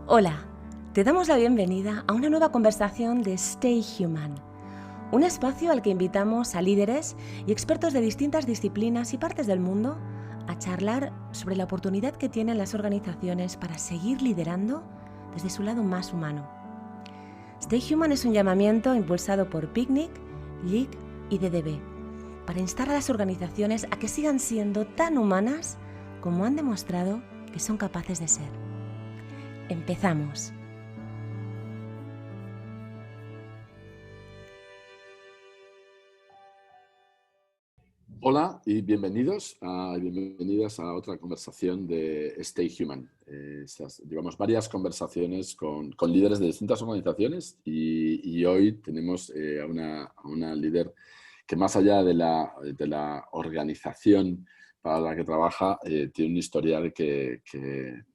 Hola, te damos la bienvenida a una nueva conversación de Stay Human, un espacio al que invitamos a líderes y expertos de distintas disciplinas y partes del mundo a charlar sobre la oportunidad que tienen las organizaciones para seguir liderando desde su lado más humano. Stay Human es un llamamiento impulsado por Picnic, LIC y DDB para instar a las organizaciones a que sigan siendo tan humanas como han demostrado que son capaces de ser. Empezamos. Hola y bienvenidos y bienvenidas a otra conversación de Stay Human. Llevamos varias conversaciones con líderes de distintas organizaciones y hoy tenemos a una líder que más allá de la organización para la que trabaja, tiene un historial que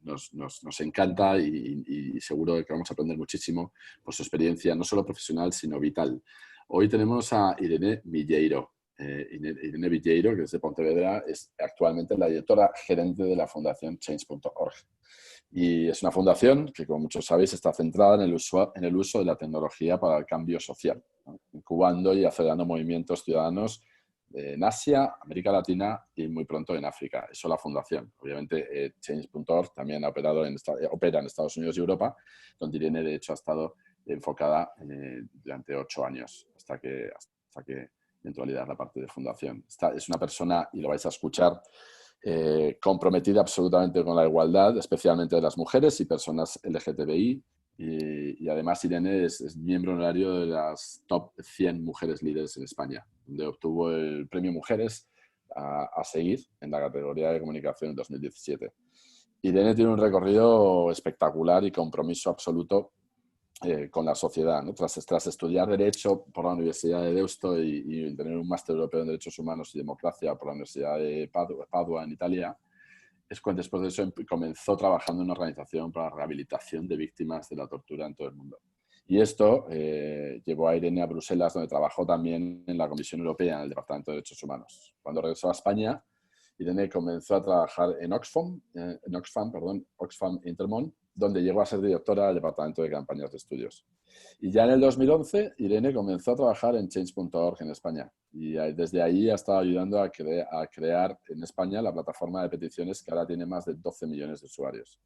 nos encanta y seguro que vamos a aprender muchísimo por su experiencia, no solo profesional, sino vital. Hoy tenemos a Irene Milleiro. Irene Villeiro, que es de Pontevedra, es actualmente la directora gerente de la fundación Change.org. Y es una fundación que, como muchos sabéis, está centrada en el uso de la tecnología para el cambio social, ¿no? Incubando y acelerando movimientos ciudadanos en Asia, América Latina y muy pronto en África. Eso es la fundación. Obviamente, Change.org también opera en Estados Unidos y Europa, donde Irene, de hecho, ha estado enfocada durante 8 años, hasta que entró a liderar la parte de fundación. Es una persona, y lo vais a escuchar, comprometida absolutamente con la igualdad, especialmente de las mujeres y personas LGTBI. Y además Irene es miembro honorario de las top 100 mujeres líderes en España, donde obtuvo el premio Mujeres a seguir en la categoría de comunicación en 2017. Irene tiene un recorrido espectacular y compromiso absoluto con la sociedad, ¿no? Tras estudiar Derecho por la Universidad de Deusto y tener un máster europeo en Derechos Humanos y Democracia por la Universidad de Padua en Italia, es cuando después de eso comenzó trabajando en una organización para la rehabilitación de víctimas de la tortura en todo el mundo. Y esto llevó a Irene a Bruselas, donde trabajó también en la Comisión Europea, en el Departamento de Derechos Humanos. Cuando regresó a España, Irene comenzó a trabajar en Oxfam Intermón, donde llegó a ser directora del Departamento de Campañas de Estudios. Y ya en el 2011, Irene comenzó a trabajar en Change.org en España. Y desde ahí ha estado ayudando a crear en España la plataforma de peticiones que ahora tiene más de 12 millones de usuarios.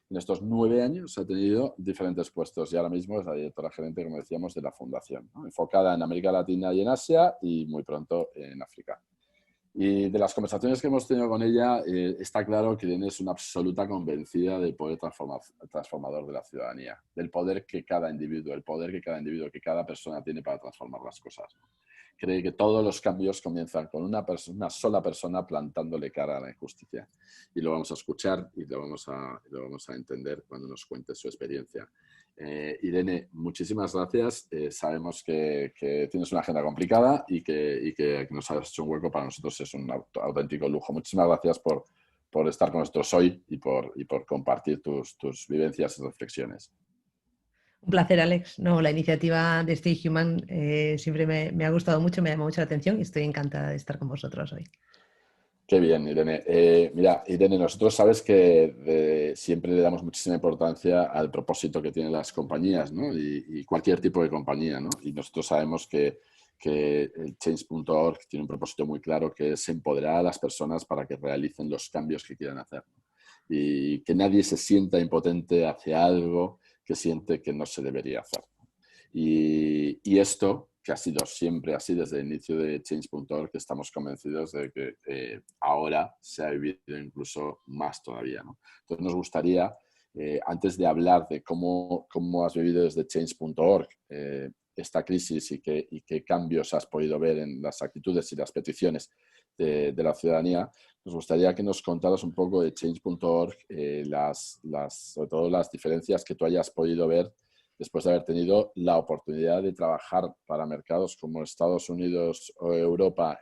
En estos 9 años ha tenido diferentes puestos y ahora mismo es la directora gerente, como decíamos, de la fundación, ¿no? Enfocada en América Latina y en Asia y muy pronto en África. Y de las conversaciones que hemos tenido con ella, está claro que Irene es una absoluta convencida del poder transformador de la ciudadanía, del poder que cada individuo, que cada persona tiene para transformar las cosas. Cree que todos los cambios comienzan con una sola persona plantándole cara a la injusticia. Y lo vamos a escuchar y lo vamos a entender cuando nos cuente su experiencia. Irene, muchísimas gracias. Sabemos que tienes una agenda complicada y que nos has hecho un hueco. Para nosotros es un auténtico lujo. Muchísimas gracias por estar con nosotros hoy y por compartir tus vivencias y reflexiones. Un placer, Alex. No, la iniciativa de Stay Human siempre me ha gustado mucho, me ha llamado mucho la atención y estoy encantada de estar con vosotros hoy. Qué bien, Irene. Mira, Irene, nosotros sabes que siempre le damos muchísima importancia al propósito que tienen las compañías, ¿no? Y cualquier tipo de compañía, ¿no? Y nosotros sabemos que el Change.org tiene un propósito muy claro, que es empoderar a las personas para que realicen los cambios que quieran hacer, ¿no? Y que nadie se sienta impotente hacia algo que siente que no se debería hacer. Y esto, que ha sido siempre así desde el inicio de Change.org, que estamos convencidos de que ahora se ha vivido incluso más todavía, ¿no? Entonces nos gustaría, antes de hablar de cómo has vivido desde Change.org esta crisis y qué cambios has podido ver en las actitudes y las peticiones de la ciudadanía, nos gustaría que nos contaras un poco de Change.org, sobre todo las diferencias que tú hayas podido ver después de haber tenido la oportunidad de trabajar para mercados como Estados Unidos o Europa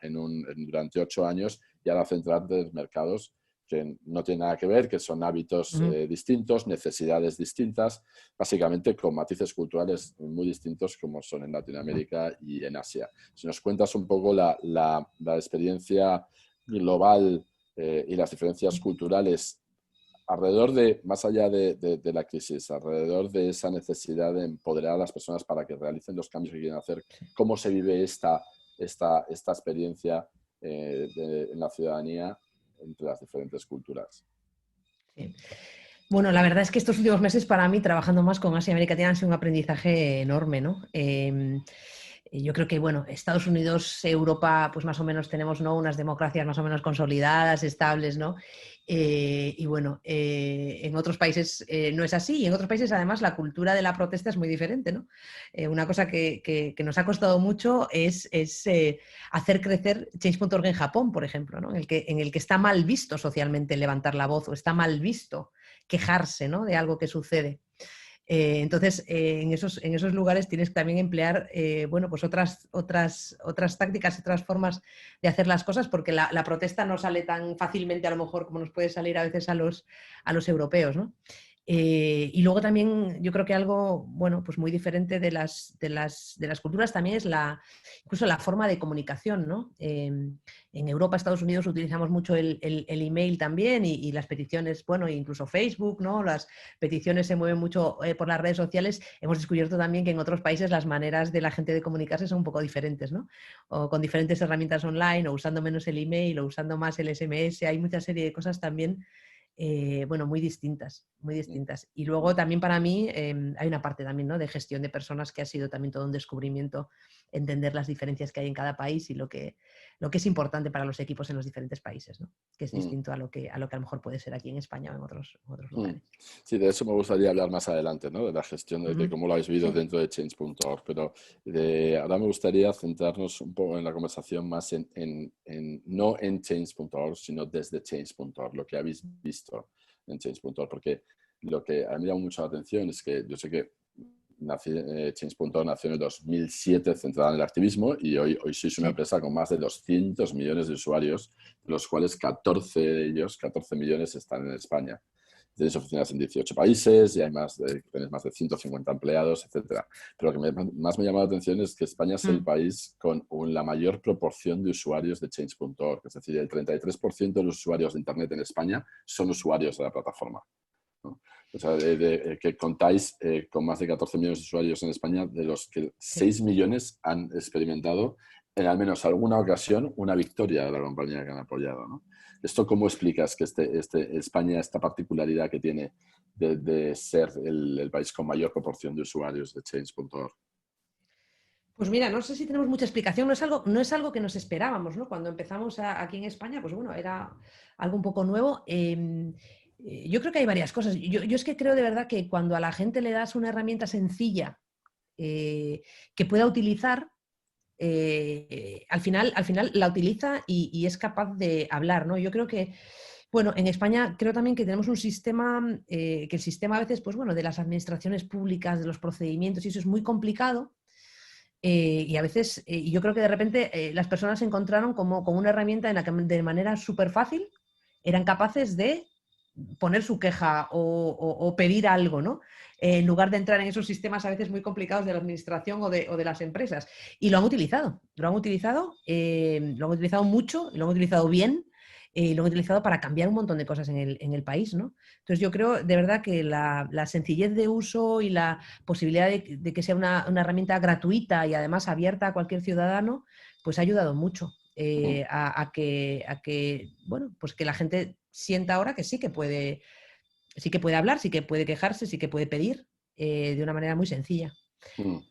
durante 8 años y ahora centrarte en mercados que no tienen nada que ver, que son hábitos distintos, necesidades distintas, básicamente con matices culturales muy distintos como son en Latinoamérica y en Asia. Si nos cuentas un poco la experiencia global y las diferencias culturales alrededor de, más allá de la crisis, alrededor de esa necesidad de empoderar a las personas para que realicen los cambios que quieren hacer, ¿cómo se vive esta experiencia en la ciudadanía entre las diferentes culturas? Sí. Bueno, la verdad es que estos últimos meses para mí, trabajando más con Asia y América Latina, han sido un aprendizaje enorme, ¿no? Yo creo que, bueno, Estados Unidos, Europa, pues más o menos tenemos, ¿no?, unas democracias más o menos consolidadas, estables, ¿no? Y bueno, en otros países no es así, y en otros países además la cultura de la protesta es muy diferente, ¿no? Una cosa que nos ha costado mucho es hacer crecer Change.org en Japón, por ejemplo, ¿no? En el que está mal visto socialmente levantar la voz, o está mal visto quejarse, ¿no?, de algo que sucede. Entonces, en esos lugares tienes que también emplear bueno, pues otras tácticas, otras formas de hacer las cosas, porque la protesta no sale tan fácilmente a lo mejor como nos puede salir a veces a los europeos, ¿no? Y luego también yo creo que algo, bueno, pues muy diferente de las culturas también es incluso la forma de comunicación, ¿no? En Europa, Estados Unidos utilizamos mucho el email también y las peticiones, bueno, incluso Facebook, ¿no? Las peticiones se mueven mucho por las redes sociales. Hemos descubierto también que en otros países las maneras de la gente de comunicarse son un poco diferentes, ¿no? O con diferentes herramientas online, o usando menos el email, o usando más el SMS. Hay mucha serie de cosas también bueno, muy distintas, muy distintas. Y luego también para mí hay una parte también, ¿no?, de gestión de personas que ha sido también todo un descubrimiento, entender las diferencias que hay en cada país y lo que es importante para los equipos en los diferentes países, ¿no?, que es distinto a lo que a lo mejor puede ser aquí en España o en otros lugares. Sí, de eso me gustaría hablar más adelante, ¿no?, de la gestión, de cómo lo habéis vivido dentro de Change.org, pero ahora me gustaría centrarnos un poco en la conversación más no en Change.org, sino desde Change.org, lo que habéis visto en Change.org, porque lo que a mí me llama mucho la atención es que yo sé que Change.org nació en el 2007 centrada en el activismo, y hoy sois una empresa con más de 200 millones de usuarios, de los cuales 14 millones están en España. Tenéis oficinas en 18 países y tenéis más de 150 empleados, etc. Pero lo que más me llama la atención es que España es el país con la mayor proporción de usuarios de Change.org. Es decir, el 33% de los usuarios de Internet en España son usuarios de la plataforma, ¿no? O sea, que contáis con más de 14 millones de usuarios en España, de los que 6 millones han experimentado en al menos alguna ocasión una victoria de la compañía que han apoyado, ¿no? ¿Esto cómo explicas que España, esta particularidad que tiene de ser el país con mayor proporción de usuarios de Change.org? Pues mira, no sé si tenemos mucha explicación, no es algo que nos esperábamos, ¿no? Cuando empezamos aquí en España, pues bueno, era algo un poco nuevo. Yo creo que hay varias cosas. Yo es que creo de verdad que cuando a la gente le das una herramienta sencilla que pueda utilizar, al final la utiliza y es capaz de hablar, ¿no? Yo creo que, bueno, en España creo también que tenemos un sistema, que el sistema a veces, pues bueno, de las administraciones públicas, de los procedimientos, y eso es muy complicado. Y a veces, yo creo que de repente las personas se encontraron como una herramienta en la que de manera súper fácil eran capaces de poner su queja o pedir algo, ¿no? En lugar de entrar en esos sistemas a veces muy complicados de la administración o de las empresas. Y lo han utilizado mucho, lo han utilizado bien, lo han utilizado para cambiar un montón de cosas en el país, ¿no? Entonces yo creo de verdad que la sencillez de uso y la posibilidad de que sea una herramienta gratuita y además abierta a cualquier ciudadano, pues ha ayudado mucho a que, bueno, pues que la gente sienta ahora que sí que puede hablar, sí que puede quejarse, sí que puede pedir de una manera muy sencilla.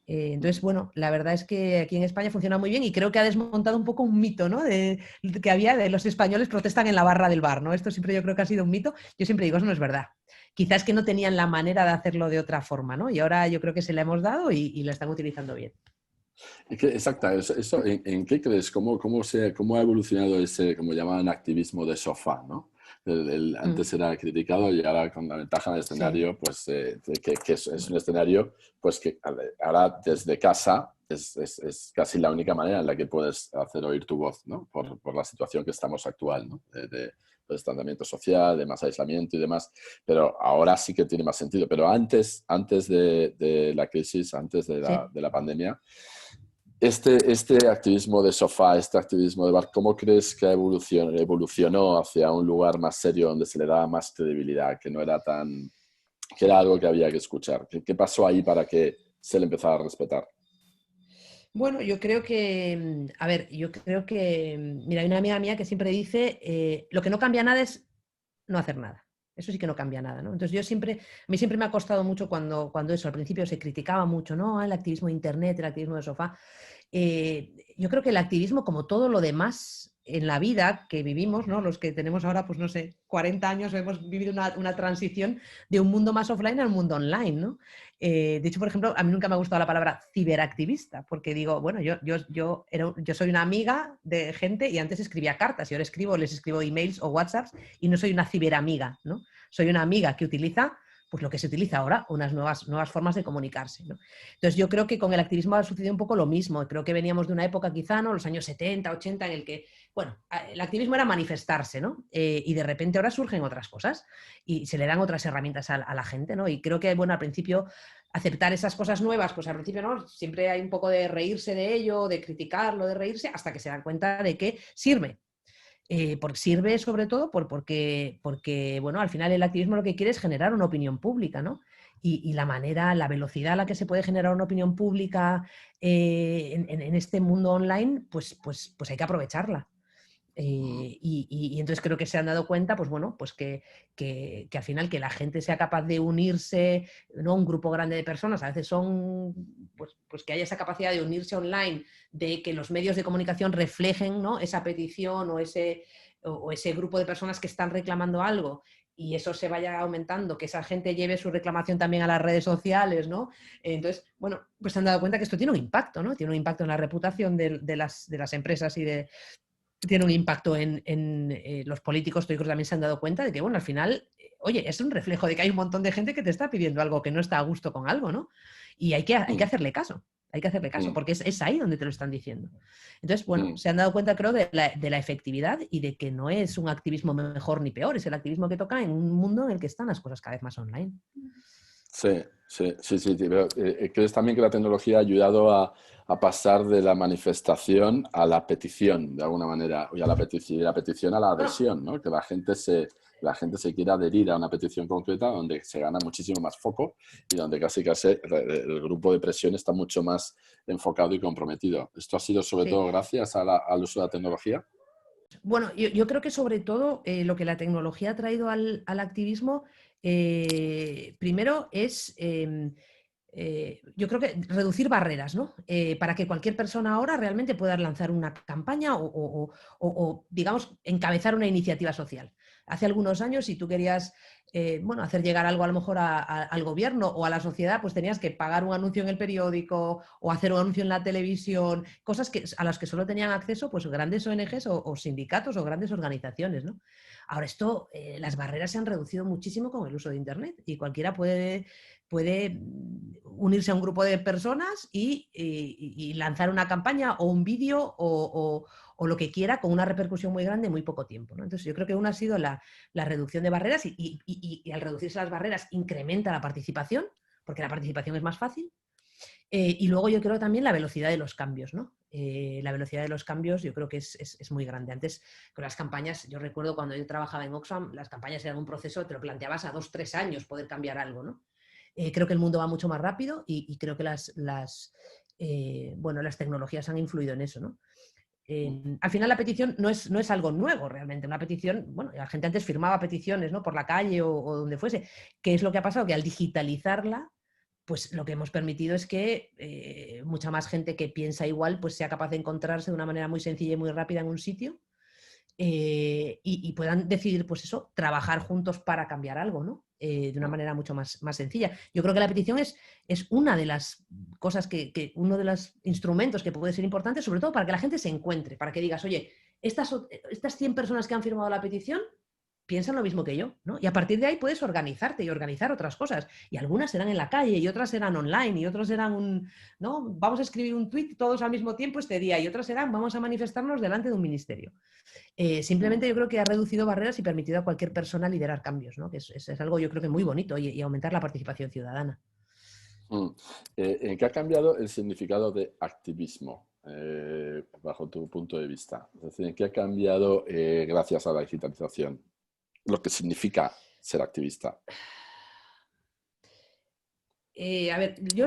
Entonces, bueno, la verdad es que aquí en España funciona muy bien y creo que ha desmontado un poco un mito, ¿no?, que había de los españoles protestan en la barra del bar, ¿no? Esto siempre yo creo que ha sido un mito. Yo siempre digo, eso no es verdad. Quizás que no tenían la manera de hacerlo de otra forma, ¿no? Y ahora yo creo que se la hemos dado y la están utilizando bien. Exacto, eso, ¿en qué crees? ¿Cómo ha evolucionado ese, como llamaban, activismo de sofá, ¿no? Antes era criticado y ahora con la ventaja del escenario, pues que es un escenario pues que ahora desde casa es casi la única manera en la que puedes hacer oír tu voz, ¿no? Por la situación que estamos actual, ¿no? De distanciamiento social, de más aislamiento y demás, pero ahora sí que tiene más sentido. Pero antes de la crisis, antes de la pandemia, Este activismo de sofá, este activismo de bar, ¿cómo crees que evolucionó hacia un lugar más serio donde se le daba más credibilidad, que no era que era algo que había que escuchar? ¿Qué pasó ahí para que se le empezara a respetar? Bueno, yo creo que, a ver, yo creo que, mira, hay una amiga mía que siempre dice, lo que no cambia nada es no hacer nada. Eso sí que no cambia nada, ¿no? Entonces a mí siempre me ha costado mucho cuando eso, al principio se criticaba mucho, ¿no? El activismo de internet, el activismo de sofá. Yo creo que el activismo, como todo lo demás en la vida que vivimos, ¿no? Los que tenemos ahora, pues no sé, 40 años, hemos vivido una transición de un mundo más offline al mundo online, ¿no? De hecho, por ejemplo, a mí nunca me ha gustado la palabra ciberactivista, porque digo, bueno, yo soy una amiga de gente y antes escribía cartas y ahora les escribo emails o WhatsApps y no soy una ciberamiga, ¿no? Soy una amiga que utiliza pues lo que se utiliza ahora, unas nuevas formas de comunicarse, ¿no? Entonces yo creo que con el activismo ha sucedido un poco lo mismo. Creo que veníamos de una época quizá, ¿no? Los años 70, 80, en el que, bueno, el activismo era manifestarse, ¿no? Y de repente ahora surgen otras cosas y se le dan otras herramientas a la gente, ¿no? Y creo que, bueno, al principio aceptar esas cosas nuevas, pues al principio, ¿no? Siempre hay un poco de reírse de ello, de criticarlo, de reírse, hasta que se dan cuenta de que sirve. Porque sirve sobre todo porque, bueno, al final el activismo lo que quiere es generar una opinión pública, ¿no? Y la velocidad a la que se puede generar una opinión pública en este mundo online, pues hay que aprovecharla. Y entonces creo que se han dado cuenta, pues bueno, pues que al final que la gente sea capaz de unirse, ¿no? Un grupo grande de personas, a veces son, pues que haya esa capacidad de unirse online, de que los medios de comunicación reflejen, ¿no? Esa petición o ese grupo de personas que están reclamando algo y eso se vaya aumentando, que esa gente lleve su reclamación también a las redes sociales, ¿no? Entonces, bueno, pues se han dado cuenta que esto tiene un impacto, ¿no? Tiene un impacto en la reputación de las empresas tiene un impacto en los políticos. Yo creo que también se han dado cuenta de que, bueno, al final, oye, es un reflejo de que hay un montón de gente que te está pidiendo algo, que no está a gusto con algo, ¿no? Y hay que hacerle caso, porque es ahí donde te lo están diciendo. Entonces, bueno, se han dado cuenta, creo, de la efectividad y de que no es un activismo mejor ni peor, es el activismo que toca en un mundo en el que están las cosas cada vez más online. Sí, pero ¿crees también que la tecnología ha ayudado a pasar de la manifestación a la petición, de alguna manera, y a la petición a la adhesión, ¿no? Que la gente se quiera adherir a una petición concreta donde se gana muchísimo más foco y donde casi el grupo de presión está mucho más enfocado y comprometido? ¿Esto ha sido sobre todo gracias al uso de la tecnología? Bueno, yo creo que sobre todo lo que la tecnología ha traído al activismo, primero es, yo creo que reducir barreras, ¿no? Para que cualquier persona ahora realmente pueda lanzar una campaña o, digamos, encabezar una iniciativa social. Hace algunos años, si tú querías bueno, hacer llegar algo a lo mejor al gobierno o a la sociedad, pues tenías que pagar un anuncio en el periódico o hacer un anuncio en la televisión, cosas a las que solo tenían acceso pues grandes ONGs o sindicatos o grandes organizaciones, ¿no? Ahora las barreras se han reducido muchísimo con el uso de Internet y cualquiera puede unirse a un grupo de personas y lanzar una campaña o un vídeo o lo que quiera con una repercusión muy grande en muy poco tiempo, ¿no? Entonces yo creo que una ha sido la reducción de barreras y al reducirse las barreras incrementa la participación, porque la participación es más fácil. Y luego yo creo también la velocidad de los cambios, ¿no? La velocidad de los cambios yo creo que es muy grande. Antes con las campañas, yo recuerdo cuando yo trabajaba en Oxfam, las campañas eran un proceso, te lo planteabas a 2-3 años poder cambiar algo, ¿no? Creo que el mundo va mucho más rápido y creo que bueno, las tecnologías han influido en eso, ¿no? Al final la petición no es algo nuevo realmente. Una petición, bueno, la gente antes firmaba peticiones, ¿no? Por la calle o donde fuese. ¿Qué es lo que ha pasado? Que al digitalizarla, pues lo que hemos permitido es que mucha más gente que piensa igual pues sea capaz de encontrarse de una manera muy sencilla y muy rápida en un sitio y puedan decidir, pues eso, trabajar juntos para cambiar algo, ¿no? De una manera mucho más sencilla. Yo creo que la petición es una de las cosas uno de los instrumentos que puede ser importante, sobre todo para que la gente se encuentre, para que digas, oye, estas 100 personas que han firmado la petición piensan lo mismo que yo, ¿no? Y a partir de ahí puedes organizarte y organizar otras cosas. Y algunas serán en la calle y otras serán online y otros serán ¿no? Vamos a escribir un tuit todos al mismo tiempo este día y otras serán, vamos a manifestarnos delante de un ministerio. Simplemente yo creo que ha reducido barreras y permitido a cualquier persona liderar cambios, ¿no? Que es algo yo creo que muy bonito y aumentar la participación ciudadana. ¿En qué ha cambiado el significado de activismo bajo tu punto de vista? Es decir, ¿en qué ha cambiado gracias a la digitalización lo que significa ser activista? A ver, yo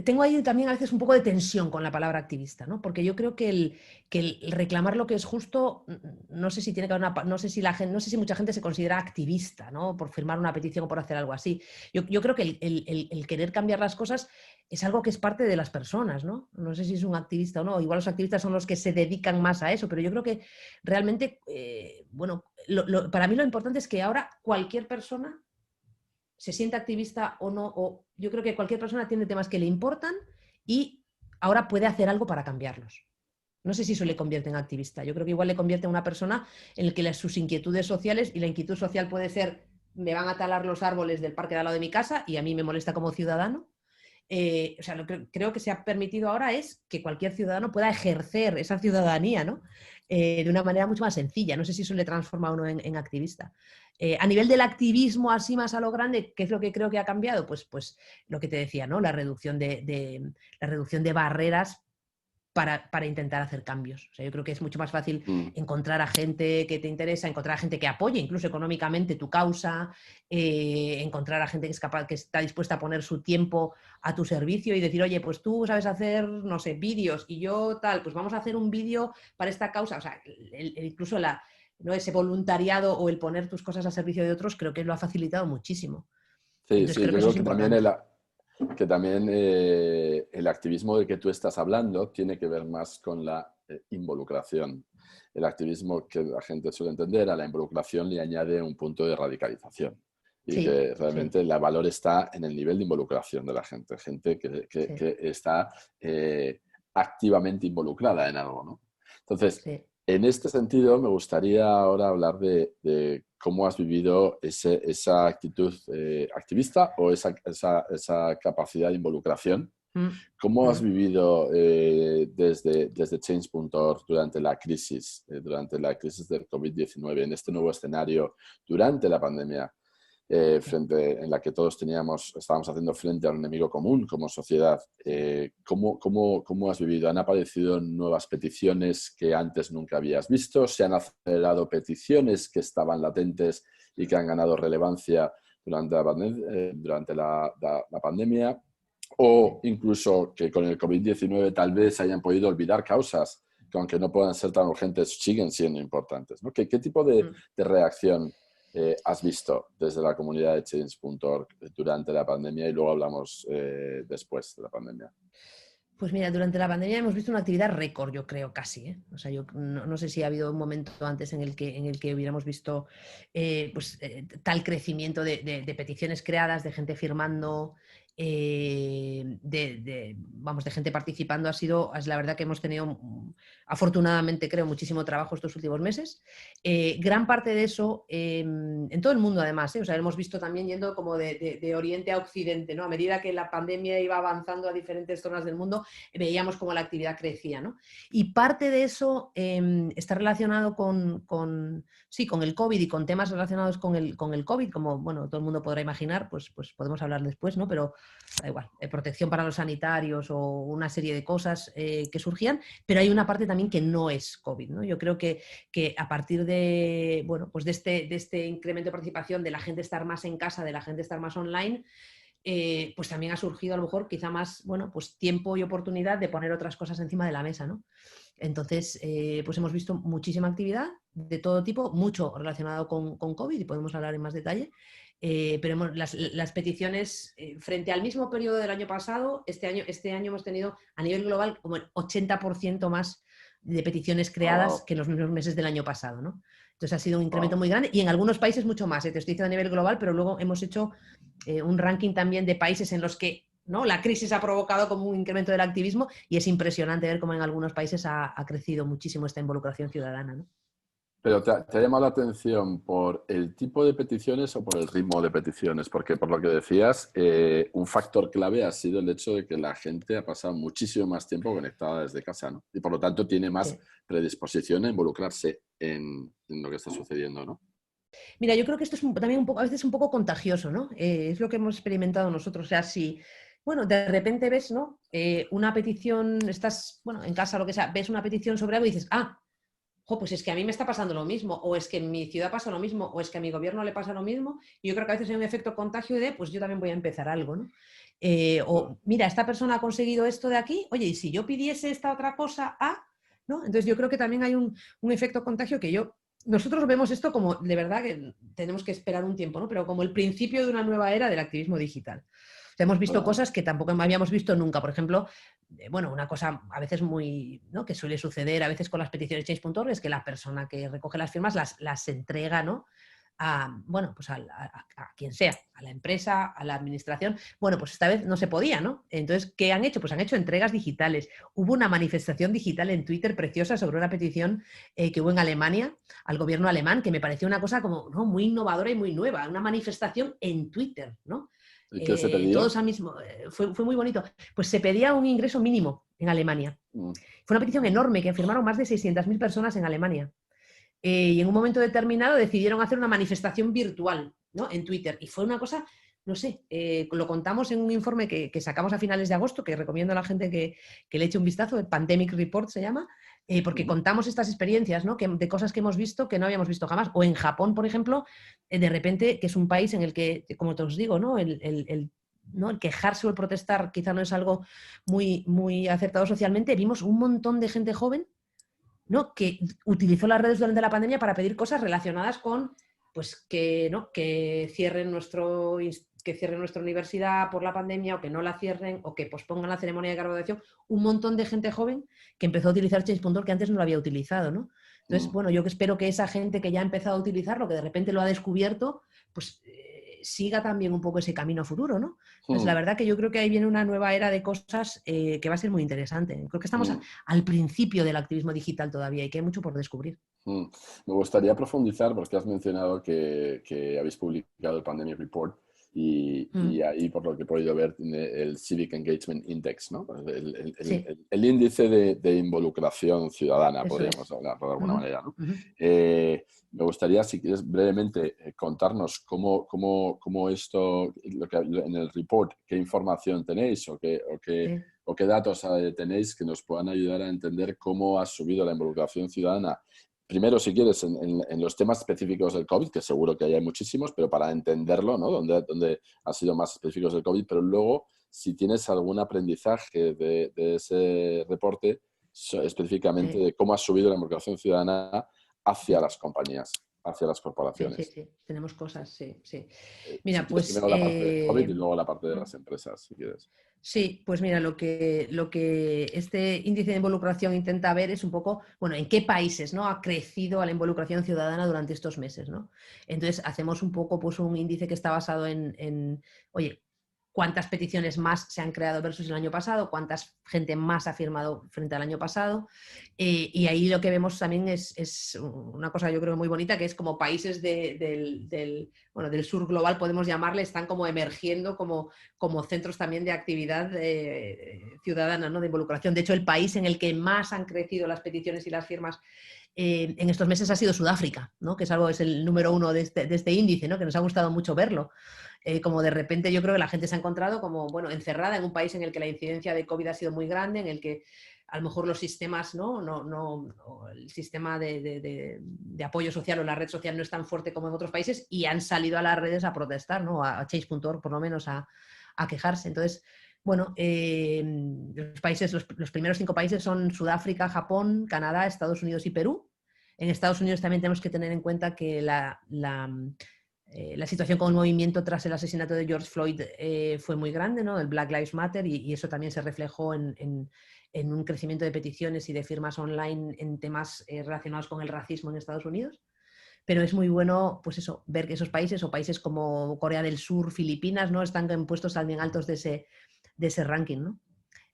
tengo ahí también a veces un poco de tensión con la palabra activista, ¿no? Porque yo creo que el reclamar lo que es justo, no sé si tiene que haber no sé si no sé si mucha gente se considera activista, ¿no? Por firmar una petición o por hacer algo así. Yo creo que el querer cambiar las cosas es algo que es parte de las personas, ¿no? No sé si es un activista o no. Igual los activistas son los que se dedican más a eso, pero yo creo que realmente, bueno, para mí lo importante es que ahora cualquier persona se siente activista o no, o yo creo que cualquier persona tiene temas que le importan y ahora puede hacer algo para cambiarlos. No sé si eso le convierte en activista. Yo creo que igual le convierte en una persona en la que sus inquietudes sociales, y la inquietud social puede ser, me van a talar los árboles del parque de al lado de mi casa y a mí me molesta como ciudadano. O sea, lo que creo que se ha permitido ahora es que cualquier ciudadano pueda ejercer esa ciudadanía, ¿no? De una manera mucho más sencilla. No sé si eso le transforma a uno en activista. A nivel del activismo así más a lo grande, ¿qué es lo que creo que ha cambiado? Pues lo que te decía, ¿no? La reducción la reducción de barreras para intentar hacer cambios. O sea, yo creo que es mucho más fácil encontrar a gente que te interesa, encontrar a gente que apoye incluso económicamente tu causa, encontrar a gente que es capaz, que está dispuesta a poner su tiempo a tu servicio y decir, oye, pues tú sabes hacer, no sé, vídeos y yo tal, pues vamos a hacer un vídeo para esta causa. O sea, incluso ¿no? Ese voluntariado o el poner tus cosas a servicio de otros creo que lo ha facilitado muchísimo. Sí, Entonces sí, creo yo que eso creo es que también importante. el activismo del que tú estás hablando tiene que ver más con la involucración. El activismo que la gente suele entender, a la involucración le añade un punto de radicalización. Y Sí, que sí, realmente el valor está en el nivel de involucración de la gente. Gente sí, que está activamente involucrada en algo, ¿no? Entonces, sí. en este sentido, me gustaría ahora hablar de cómo has vivido esa actitud activista o esa capacidad de involucración. Mm, ¿Cómo has mm. vivido desde Change.org durante la crisis del COVID-19, en este nuevo escenario durante la pandemia? En la que todos estábamos haciendo frente a un enemigo común como sociedad. ¿Cómo has vivido? ¿Han aparecido nuevas peticiones que antes nunca habías visto? ¿Se han acelerado peticiones que estaban latentes y que han ganado relevancia durante la pandemia? ¿O incluso que con el COVID-19 tal vez se hayan podido olvidar causas que, aunque no puedan ser tan urgentes, siguen siendo importantes, ¿no? ¿Qué tipo de reacción has visto desde la comunidad de Change.org durante la pandemia, y luego hablamos después de la pandemia? Pues mira, durante la pandemia hemos visto una actividad récord, yo creo, casi, ¿eh? O sea, yo no sé si ha habido un momento antes en el que hubiéramos visto tal crecimiento de peticiones creadas, de gente firmando, vamos, de gente participando. Es la verdad que hemos tenido, afortunadamente, creo, muchísimo trabajo estos últimos meses. Gran parte de eso, en todo el mundo además, o sea, hemos visto también yendo como de oriente a occidente, ¿no? A medida que la pandemia iba avanzando a diferentes zonas del mundo, veíamos cómo la actividad crecía, ¿no? Y parte de eso está relacionado con el COVID y con temas relacionados con el COVID, como, bueno, todo el mundo podrá imaginar, pues podemos hablar después, ¿no? Pero da igual, protección para los sanitarios o una serie de cosas que surgían, pero hay una parte también que no es COVID, ¿no? Yo creo que a partir de, bueno, pues de este incremento de participación, de la gente estar más en casa, de la gente estar más online, pues también ha surgido a lo mejor quizá más, bueno, pues tiempo y oportunidad de poner otras cosas encima de la mesa, ¿no? Entonces, pues hemos visto muchísima actividad de todo tipo, mucho relacionado con COVID y podemos hablar en más detalle, pero las peticiones frente al mismo periodo del año pasado, este año hemos tenido a nivel global como el 80% más de peticiones Oh, creadas wow. que en los mismos meses del año pasado, ¿no? Entonces ha sido un incremento Wow. muy grande y en algunos países mucho más, te estoy diciendo a nivel global, pero luego hemos hecho un ranking también de países en los que, ¿no?, la crisis ha provocado como un incremento del activismo y es impresionante ver cómo en algunos países ha crecido muchísimo esta involucración ciudadana, ¿no? Pero ¿te ha llamado la atención por el tipo de peticiones o por el ritmo de peticiones? Porque por lo que decías, un factor clave ha sido el hecho de que la gente ha pasado muchísimo más tiempo conectada desde casa, ¿no? Y por lo tanto tiene más Sí. predisposición a involucrarse en lo que está sucediendo, ¿no? Mira, yo creo que esto es también un poco, a veces un poco contagioso, ¿no? Es lo que hemos experimentado nosotros. O sea, bueno, de repente ves, ¿no? Una petición, estás, bueno, en casa, lo que sea, ves una petición sobre algo y dices, pues es que a mí me está pasando lo mismo, o es que en mi ciudad pasa lo mismo, o es que a mi gobierno le pasa lo mismo, y yo creo que a veces hay un efecto contagio de, pues yo también voy a empezar algo, ¿no? O mira, esta persona ha conseguido esto de aquí, oye, y si yo pidiese esta otra cosa, ¿no? Entonces yo creo que también hay un efecto contagio que nosotros vemos esto como, de verdad, que tenemos que esperar un tiempo, ¿no? Pero como el principio de una nueva era del activismo digital. O sea, hemos visto cosas que tampoco habíamos visto nunca. Por ejemplo, bueno, una cosa a veces muy, ¿no? Que suele suceder a veces con las peticiones change.org es que la persona que recoge las firmas las entrega, ¿no? Bueno, pues a quien sea, a la empresa, a la administración. Bueno, pues esta vez no se podía, ¿no? Entonces, ¿qué han hecho? Pues han hecho entregas digitales. Hubo una manifestación digital en Twitter preciosa sobre una petición que hubo en Alemania, al gobierno alemán, que me pareció una cosa como, ¿no? Muy innovadora y muy nueva. Una manifestación en Twitter, ¿no? ¿Y qué se pedía? Todos al mismo. Fue muy bonito. Pues se pedía un ingreso mínimo en Alemania. Fue una petición enorme que firmaron más de 600.000 personas en Alemania. Y en un momento determinado decidieron hacer una manifestación virtual, ¿no? En Twitter. Y fue una cosa, no sé, lo contamos en un informe que sacamos a finales de agosto, que recomiendo a la gente que le eche un vistazo, el Pandemic Report se llama, porque contamos estas experiencias, ¿no? De cosas que hemos visto que no habíamos visto jamás. O en Japón, por ejemplo, de repente, que es un país en el que, como te os digo, ¿no? ¿no? El quejarse o el protestar quizá no es algo muy, muy acertado socialmente. Vimos un montón de gente joven, ¿no? Que utilizó las redes durante la pandemia para pedir cosas relacionadas con, pues, que cierren nuestra universidad por la pandemia, o que no la cierren, o que pospongan la ceremonia de graduación. Un montón de gente joven que empezó a utilizar Change.org que antes no lo había utilizado, ¿no? Entonces, bueno, yo espero que esa gente que ya ha empezado a utilizarlo, que de repente lo ha descubierto, pues siga también un poco ese camino futuro, ¿no? Entonces, la verdad que yo creo que ahí viene una nueva era de cosas que va a ser muy interesante. Creo que estamos al principio del activismo digital todavía y que hay mucho por descubrir. Me gustaría profundizar, porque has mencionado que habéis publicado el Pandemic Report y ahí, por lo que he podido ver, tiene el Civic Engagement Index, ¿no? El índice de involucración ciudadana, podríamos hablar de alguna manera, ¿no? Me gustaría, si quieres, brevemente contarnos cómo esto, en el report, qué información tenéis o qué datos tenéis que nos puedan ayudar a entender cómo ha subido la involucración ciudadana. Primero, si quieres, en los temas específicos del COVID, que seguro que hay muchísimos, pero para entenderlo, ¿no? Donde han sido más específicos del COVID, pero luego, si tienes algún aprendizaje de ese reporte, específicamente de cómo ha subido la involucración ciudadana hacia las compañías, hacia las corporaciones. Sí. Tenemos cosas, sí. Mira, pues... Primero la parte de COVID y luego la parte de las empresas, si quieres. Sí, pues mira, lo que este índice de involucración intenta ver es un poco, bueno, en qué países, ¿no? Ha crecido la involucración ciudadana durante estos meses, ¿no? Entonces hacemos un poco, pues, un índice que está basado en oye, cuántas peticiones más se han creado versus el año pasado, cuántas gente más ha firmado frente al año pasado. Y ahí lo que vemos también es una cosa yo creo muy bonita, que es como países del sur global, podemos llamarle, están como emergiendo como centros también de actividad ciudadana, ¿no? De involucración. De hecho, el país en el que más han crecido las peticiones y las firmas en estos meses ha sido Sudáfrica, ¿no? Que es el número 1 de este índice, ¿no? Que nos ha gustado mucho verlo. Como de repente yo creo que la gente se ha encontrado como, bueno, encerrada en un país en el que la incidencia de COVID ha sido muy grande, en el que a lo mejor los sistemas, el sistema de apoyo social o la red social no es tan fuerte como en otros países, y han salido a las redes a protestar, ¿no? A Change.org por lo menos a quejarse. Entonces, bueno, los primeros 5 países son Sudáfrica, Japón, Canadá, Estados Unidos y Perú. En Estados Unidos también tenemos que tener en cuenta que la situación con el movimiento tras el asesinato de George Floyd fue muy grande, ¿no? El Black Lives Matter, y eso también se reflejó en un crecimiento de peticiones y de firmas online en temas relacionados con el racismo en Estados Unidos. Pero es muy bueno, pues eso, ver que esos países, o países como Corea del Sur, Filipinas, ¿no? Están en puestos también altos de ese ranking, ¿no?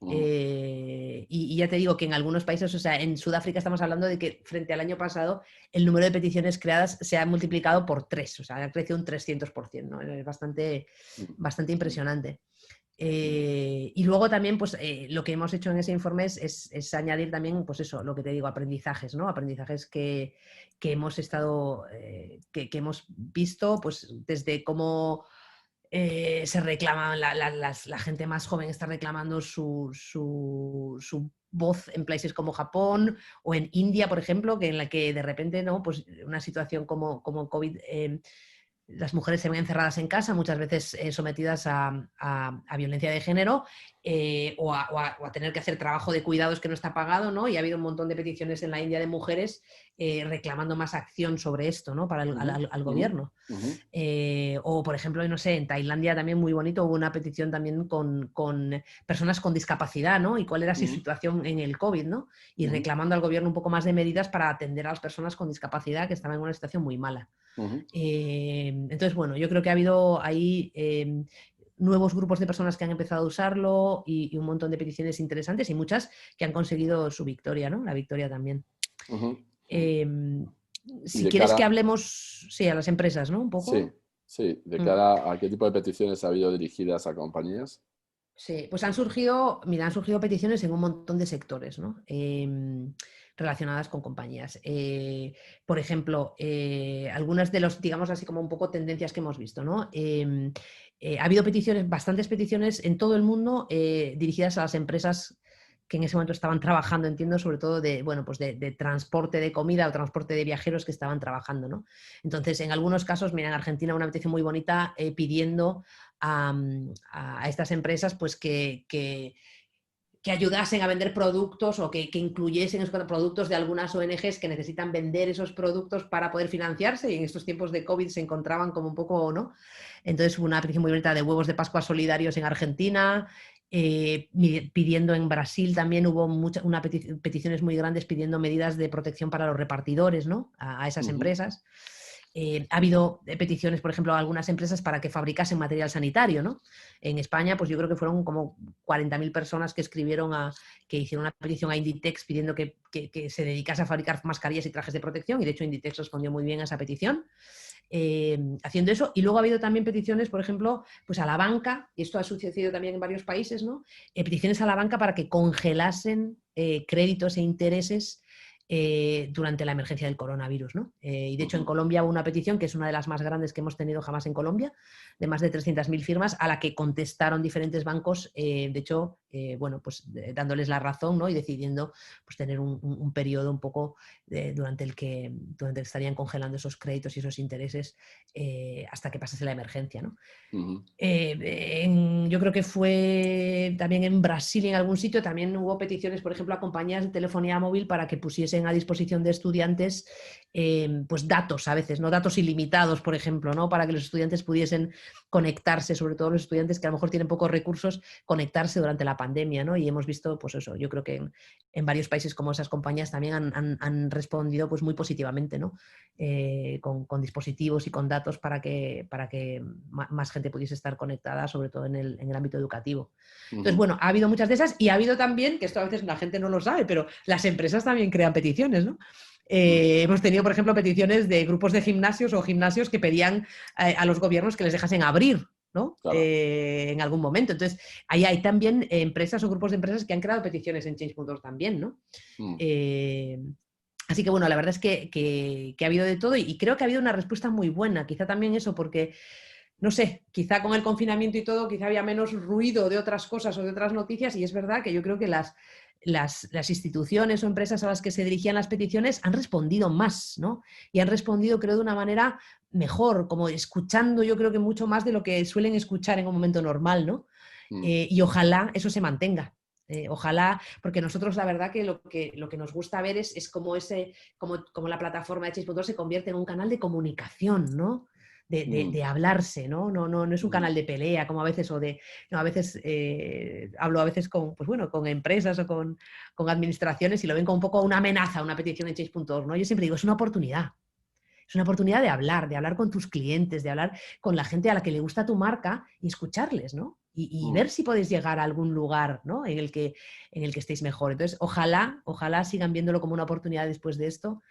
Y ya te digo que en algunos países, o sea, en Sudáfrica estamos hablando de que frente al año pasado el número de peticiones creadas se ha multiplicado por 3, o sea, ha crecido un 300%, ¿no? Es bastante impresionante. Y luego también, pues, lo que hemos hecho en ese informe es añadir también, pues eso, lo que te digo, aprendizajes, ¿no? Aprendizajes que hemos estado, que hemos visto, pues, desde cómo se reclama, la gente más joven está reclamando su voz en países como Japón o en India, por ejemplo, en la que de repente, ¿no? Pues una situación como COVID, las mujeres se ven encerradas en casa, muchas veces sometidas a violencia de género, o a tener que hacer trabajo de cuidados que no está pagado, ¿no? Y ha habido un montón de peticiones en la India de mujeres reclamando más acción sobre esto, ¿no? Para al gobierno. O, por ejemplo, no sé, en Tailandia también muy bonito, hubo una petición también con personas con discapacidad, ¿no? Y cuál era su situación en el COVID, ¿no? Y reclamando al gobierno un poco más de medidas para atender a las personas con discapacidad que estaban en una situación muy mala. Entonces, bueno, yo creo que ha habido ahí nuevos grupos de personas que han empezado a usarlo y un montón de peticiones interesantes y muchas que han conseguido su victoria, ¿no? La victoria también. Si quieres que hablemos, sí, a las empresas, ¿no? Un poco. Sí. ¿De cara a qué tipo de peticiones ha habido dirigidas a compañías? Sí, pues han surgido peticiones en un montón de sectores, ¿no? Relacionadas con compañías. Por ejemplo, algunas de los, digamos así como un poco tendencias que hemos visto, ¿no? Ha habido bastantes peticiones en todo el mundo dirigidas a las empresas que en ese momento estaban trabajando, entiendo, sobre todo de transporte de comida o transporte de viajeros que estaban trabajando, ¿no? Entonces, en algunos casos, mira, en Argentina una petición muy bonita pidiendo a estas empresas pues que ayudasen a vender productos o que incluyesen esos productos de algunas ONGs que necesitan vender esos productos para poder financiarse, y en estos tiempos de COVID se encontraban como un poco, ¿no? Entonces hubo una petición muy bonita de huevos de Pascua solidarios en Argentina, pidiendo en Brasil también hubo peticiones muy grandes pidiendo medidas de protección para los repartidores, ¿no? A esas empresas. Ha habido peticiones, por ejemplo, a algunas empresas para que fabricasen material sanitario, ¿no? En España, pues yo creo que fueron como 40.000 personas que que hicieron una petición a Inditex pidiendo que se dedicase a fabricar mascarillas y trajes de protección, y de hecho Inditex respondió muy bien a esa petición. Haciendo eso. Y luego ha habido también peticiones, por ejemplo, pues a la banca, y esto ha sucedido también en varios países, ¿no? Peticiones a la banca para que congelasen créditos e intereses durante la emergencia del coronavirus, ¿no? Y de hecho en Colombia hubo una petición que es una de las más grandes que hemos tenido jamás en Colombia, de más de 300.000 firmas, a la que contestaron diferentes bancos, de hecho, dándoles la razón, ¿no? Y decidiendo pues, tener un periodo un poco durante el que estarían congelando esos créditos y esos intereses hasta que pasase la emergencia, ¿no? Yo creo que fue también en Brasil y en algún sitio también hubo peticiones, por ejemplo, a compañías de telefonía móvil para que pusiesen a disposición de estudiantes pues datos a veces, ¿no? Datos ilimitados, por ejemplo, ¿no? Para que los estudiantes pudiesen conectarse, sobre todo los estudiantes que a lo mejor tienen pocos recursos, conectarse durante la pandemia, ¿no? Y hemos visto, pues eso, yo creo que en varios países como esas compañías también han respondido pues muy positivamente, ¿no? Con dispositivos y con datos para que más gente pudiese estar conectada, sobre todo en el ámbito educativo. Entonces, bueno, ha habido muchas de esas y ha habido también, que esto a veces la gente no lo sabe, pero las empresas también crean peticiones, ¿no? Hemos tenido, por ejemplo, peticiones de grupos de gimnasios o gimnasios que pedían a los gobiernos que les dejasen abrir, ¿no? Claro. En algún momento. Entonces, ahí hay también empresas o grupos de empresas que han creado peticiones en Change.org también, ¿no? Así que, bueno, la verdad es que ha habido de todo y creo que ha habido una respuesta muy buena. Quizá también eso porque, no sé, quizá con el confinamiento y todo, quizá había menos ruido de otras cosas o de otras noticias, y es verdad que yo creo que las instituciones o empresas a las que se dirigían las peticiones han respondido más, ¿no? Y han respondido, creo, de una manera mejor, como escuchando, yo creo que mucho más de lo que suelen escuchar en un momento normal, ¿no? Y ojalá eso se mantenga. Ojalá, porque nosotros la verdad que lo que nos gusta ver es cómo la plataforma de Change.org se convierte en un canal de comunicación, ¿no? De hablarse, ¿no? No es un canal de pelea, como a veces, a veces hablo a veces con empresas o con administraciones y lo ven como un poco una amenaza, una petición en Change.org, ¿no? Yo siempre digo, es una oportunidad. Es una oportunidad de hablar con tus clientes, de hablar con la gente a la que le gusta tu marca y escucharles, ¿no? Y ver si podéis llegar a algún lugar, ¿no? en el que estéis mejor. Entonces, ojalá sigan viéndolo como una oportunidad después de esto,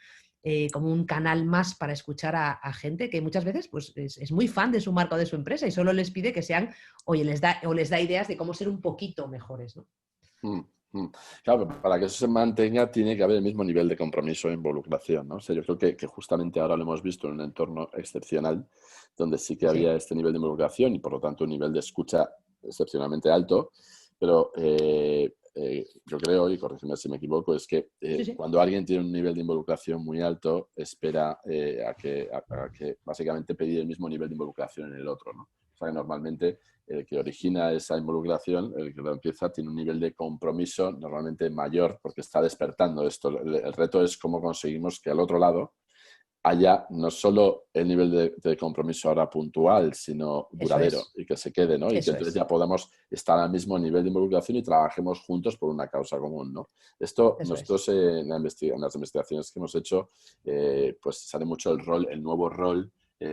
como un canal más para escuchar a gente que muchas veces pues, es muy fan de su marca o de su empresa y solo les pide que sean, les da ideas de cómo ser un poquito mejores, ¿no? Claro, para que eso se mantenga tiene que haber el mismo nivel de compromiso e involucración, ¿no? O sea, yo creo que justamente ahora lo hemos visto en un entorno excepcional, donde sí que Sí, había este nivel de involucración y por lo tanto un nivel de escucha excepcionalmente alto, pero yo creo, y corrígeme si me equivoco, es que sí, sí. cuando alguien tiene un nivel de involucración muy alto, espera a que básicamente pedir el mismo nivel de involucración en el otro, ¿no? O sea, que normalmente el que origina esa involucración, el que lo empieza, tiene un nivel de compromiso normalmente mayor porque está despertando esto. El reto es cómo conseguimos que al otro lado haya no solo el nivel de compromiso ahora puntual, sino Eso duradero es, y que se quede, ¿no? Y que eso entonces es, ya podamos estar al mismo nivel de involucración y trabajemos juntos por una causa común, ¿no? Esto eso es. nosotros en las investigaciones que hemos hecho, pues sale mucho el nuevo rol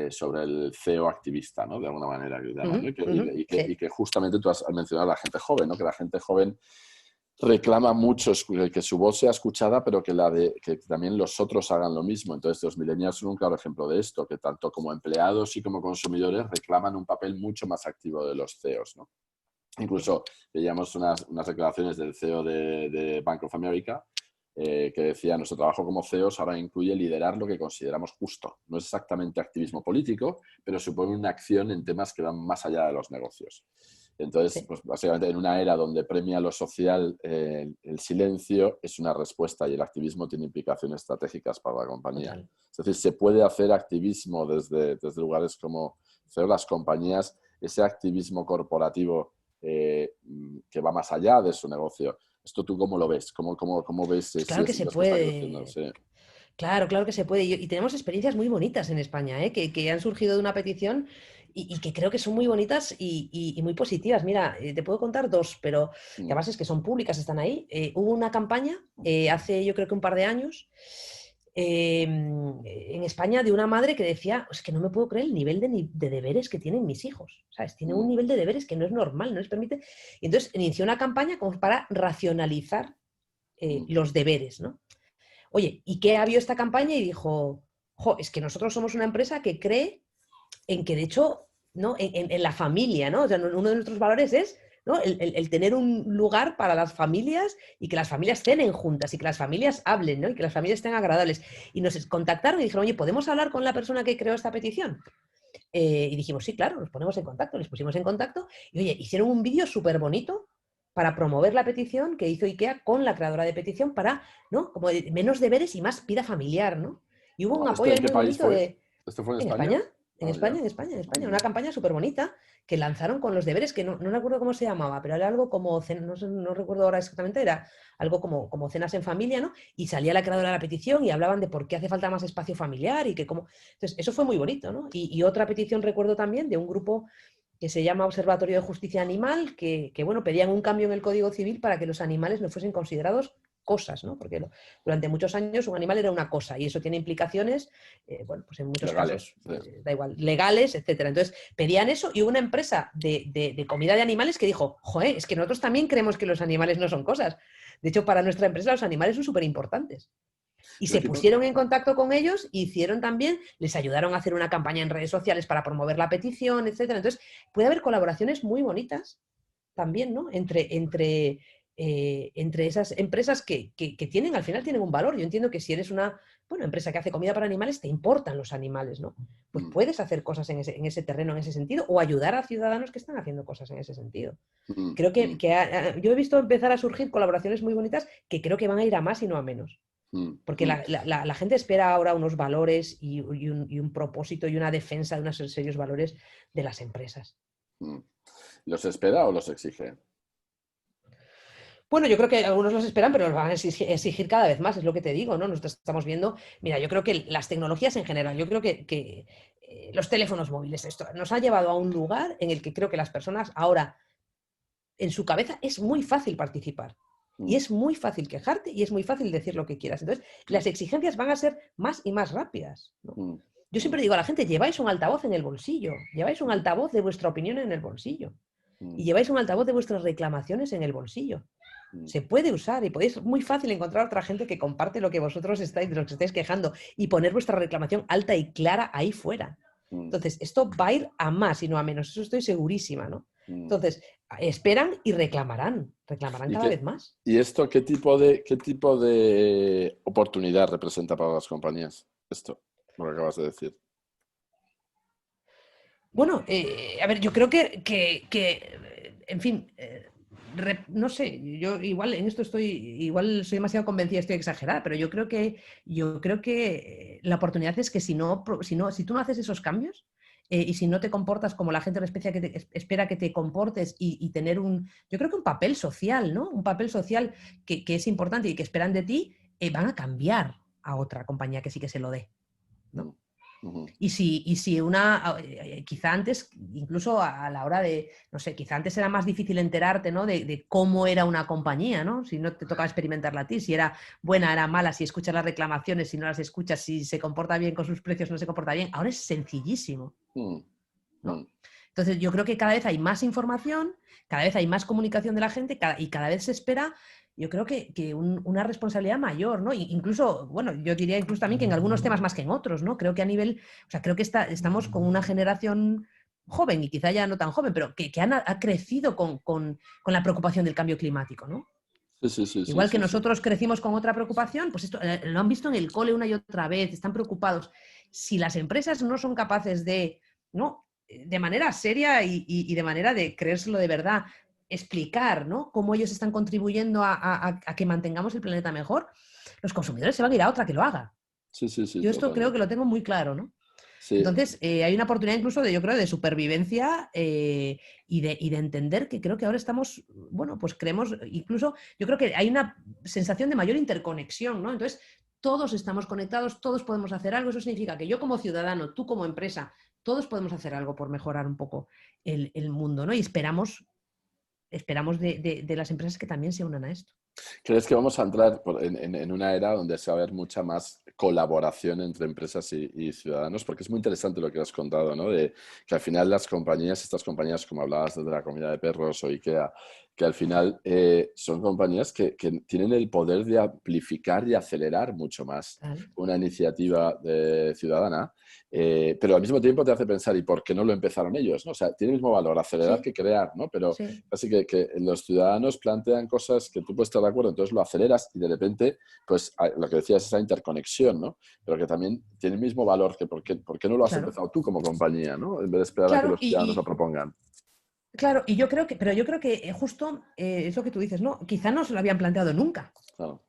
sobre el CEO activista, ¿no? De alguna manera que llaman, ¿no? Ujú, ujú, Y sí, que justamente tú has mencionado a la gente joven, ¿no? Que la gente joven reclama mucho que su voz sea escuchada, pero que también los otros hagan lo mismo. Entonces, los millennials son un claro ejemplo de esto, que tanto como empleados y como consumidores reclaman un papel mucho más activo de los CEOs, ¿no? Incluso veíamos unas declaraciones del CEO de Bank of America que decía, nuestro trabajo como CEOs ahora incluye liderar lo que consideramos justo. No es exactamente activismo político, pero supone una acción en temas que van más allá de los negocios. Entonces, sí, pues básicamente en una era donde premia lo social, el silencio es una respuesta y el activismo tiene implicaciones estratégicas para la compañía. total. Es decir, se puede hacer activismo desde lugares como CEO, las compañías, ese activismo corporativo que va más allá de su negocio. ¿Esto tú cómo lo ves? ¿Cómo ves Pues si claro que es se lo que está creciendo? puede. Sí. Claro, claro que se puede. Y tenemos experiencias muy bonitas en España, ¿eh? Que han surgido de una petición y que creo que son muy bonitas y muy positivas. Mira, te puedo contar dos, pero que Mm, además es que son públicas, están ahí. Hubo una campaña hace yo creo que un par de años en España de una madre que decía, es que no me puedo creer el nivel de deberes que tienen mis hijos. ¿Sabes? Tienen un mm, nivel de deberes que no es normal, no les permite. Y entonces inició una campaña como para racionalizar mm, los deberes, ¿no? Oye, ¿y qué ha habido esta campaña? Y dijo, jo, es que nosotros somos una empresa que cree en que, de hecho, ¿no? En la familia, ¿no? O sea, uno de nuestros valores es, ¿no? El tener un lugar para las familias y que las familias cenen juntas y que las familias hablen, ¿no? Y que las familias estén agradables. Y nos contactaron y dijeron, oye, ¿podemos hablar con la persona que creó esta petición? Y dijimos, sí, claro, nos ponemos en contacto, les pusimos en contacto y oye, hicieron un vídeo súper bonito para promover la petición que hizo IKEA con la creadora de petición para, ¿no? Como menos deberes y más vida familiar, ¿no? Y hubo un Wow. ¿Esto apoyo en ahí qué muy país bonito fue? de, ¿Esto fue en en España? España, en Ah, ya. España, en España, en España, Mm, una campaña súper bonita que lanzaron con los deberes que no recuerdo cómo se llamaba, pero era algo como, no recuerdo ahora exactamente, era algo como cenas en familia, ¿no? Y salía la creadora de la petición y hablaban de por qué hace falta más espacio familiar y que cómo... Entonces, eso fue muy bonito, ¿no? Y otra petición recuerdo también de un grupo que se llama Observatorio de Justicia Animal, bueno, pedían un cambio en el Código Civil para que los animales no fuesen considerados cosas, ¿no? Porque durante muchos años un animal era una cosa y eso tiene implicaciones, bueno, pues en muchos legales. casos, Sí. da igual, legales, etcétera. Entonces, pedían eso y hubo una empresa de comida de animales que dijo, joder, es que nosotros también creemos que los animales no son cosas. De hecho, para nuestra empresa los animales son súper importantes. Y Yo se aquí pusieron en contacto con ellos, hicieron también, les ayudaron a hacer una campaña en redes sociales para promover la petición, etcétera. Entonces, puede haber colaboraciones muy bonitas también, ¿no? Entre esas empresas que tienen, al final tienen un valor. Yo entiendo que si eres una, bueno, empresa que hace comida para animales, te importan los animales, ¿no? Pues mm, puedes hacer cosas en ese terreno, en ese sentido, o ayudar a ciudadanos que están haciendo cosas en ese sentido. mm, Creo mm, yo he visto empezar a surgir colaboraciones muy bonitas que creo que van a ir a más y no a menos. mm, Porque mm, la gente espera ahora unos valores y un propósito y una defensa de unos serios valores de las empresas. mm. ¿Los espera o los exige? Bueno, yo creo que algunos los esperan, pero los van a exigir cada vez más, es lo que te digo, ¿no? Nosotros estamos viendo, mira, yo creo que las tecnologías en general, yo creo que los teléfonos móviles, esto nos ha llevado a un lugar en el que creo que las personas ahora, en su cabeza, es muy fácil participar. Y Mm, es muy fácil quejarte y es muy fácil decir lo que quieras. Entonces, mm, las exigencias van a ser más y más rápidas, ¿no? mm, Yo mm, siempre digo a la gente, lleváis un altavoz en el bolsillo, lleváis un altavoz de vuestra opinión en el bolsillo mm, y lleváis un altavoz de vuestras reclamaciones en el bolsillo. mm, Se puede usar y podéis muy fácil encontrar otra gente que comparte lo que vosotros estáis, de lo que estáis quejando y poner vuestra reclamación alta y clara ahí fuera. mm, Entonces, esto va a ir a más y no a menos, eso estoy segurísima, ¿no? mm, Entonces, esperan y reclamarán cada vez más. ¿Y esto qué tipo de oportunidad representa para las compañías? Esto, lo que acabas de decir. Bueno, a ver, yo creo que en fin, no sé, yo igual en esto igual soy demasiado convencida, estoy exagerada, pero yo creo que la oportunidad es que si tú no haces esos cambios y si no te comportas como la gente espera que te comportes y tener yo creo que un papel social, ¿no? Un papel social que es importante y que esperan de ti, van a cambiar a otra compañía que sí que se lo dé, ¿no? Uh-huh. Y si quizá antes, incluso a la hora de, no sé, quizá antes era más difícil enterarte, ¿no? de cómo era una compañía, ¿no? Si no te tocaba experimentarla a ti, si era buena, era mala, si escuchas las reclamaciones, si no las escuchas, si se comporta bien con sus precios, no se comporta bien. Ahora es sencillísimo, ¿no? Entonces yo creo que cada vez hay más información, cada vez hay más comunicación de la gente y cada vez se espera, yo creo que una responsabilidad mayor, ¿no? Incluso, bueno, yo diría incluso también que en algunos temas más que en otros, ¿no? Creo que creo que estamos con una generación joven y quizá ya no tan joven, pero que ha crecido con la preocupación del cambio climático, ¿no? Sí, Igual que nosotros crecimos con otra preocupación, pues esto lo han visto en el cole una y otra vez, están preocupados. Si las empresas no son capaces ¿no? De manera seria y de manera de creérselo de verdad, explicar, ¿no? Cómo ellos están contribuyendo a que mantengamos el planeta mejor, los consumidores se van a ir a otra que lo haga. Sí, Yo esto totalmente. creo que lo tengo muy claro, ¿no? Sí. Entonces, hay una oportunidad incluso yo creo, de supervivencia y de entender que creo que ahora estamos, bueno, pues creemos, incluso, yo creo que hay una sensación de mayor interconexión, ¿no? Entonces, todos estamos conectados, todos podemos hacer algo. Eso significa que yo como ciudadano, tú como empresa, todos podemos hacer algo por mejorar un poco el mundo, ¿no? Y esperamos de las empresas que también se unan a esto. ¿Crees que vamos a entrar en una era donde se va a ver mucha más colaboración entre empresas y ciudadanos? Porque es muy interesante lo que has contado, ¿no? De que al final estas compañías, como hablabas de la comida de perros o IKEA, que al final son compañías que tienen el poder de amplificar y acelerar mucho más una iniciativa ciudadana, pero al mismo tiempo te hace pensar, ¿y por qué no lo empezaron ellos? ¿No? O sea, tiene el mismo valor acelerar que crear, ¿no? Pero así que los ciudadanos plantean cosas que tú puedes estar de acuerdo, entonces lo aceleras y de repente, pues lo que decías es esa interconexión, ¿no? Pero que también tiene el mismo valor que ¿por qué no lo has empezado tú como compañía, ¿no? En vez de esperar a que los ciudadanos lo propongan. Claro, yo creo que justo es lo que tú dices, ¿no? Quizá no se lo habían planteado nunca. Claro.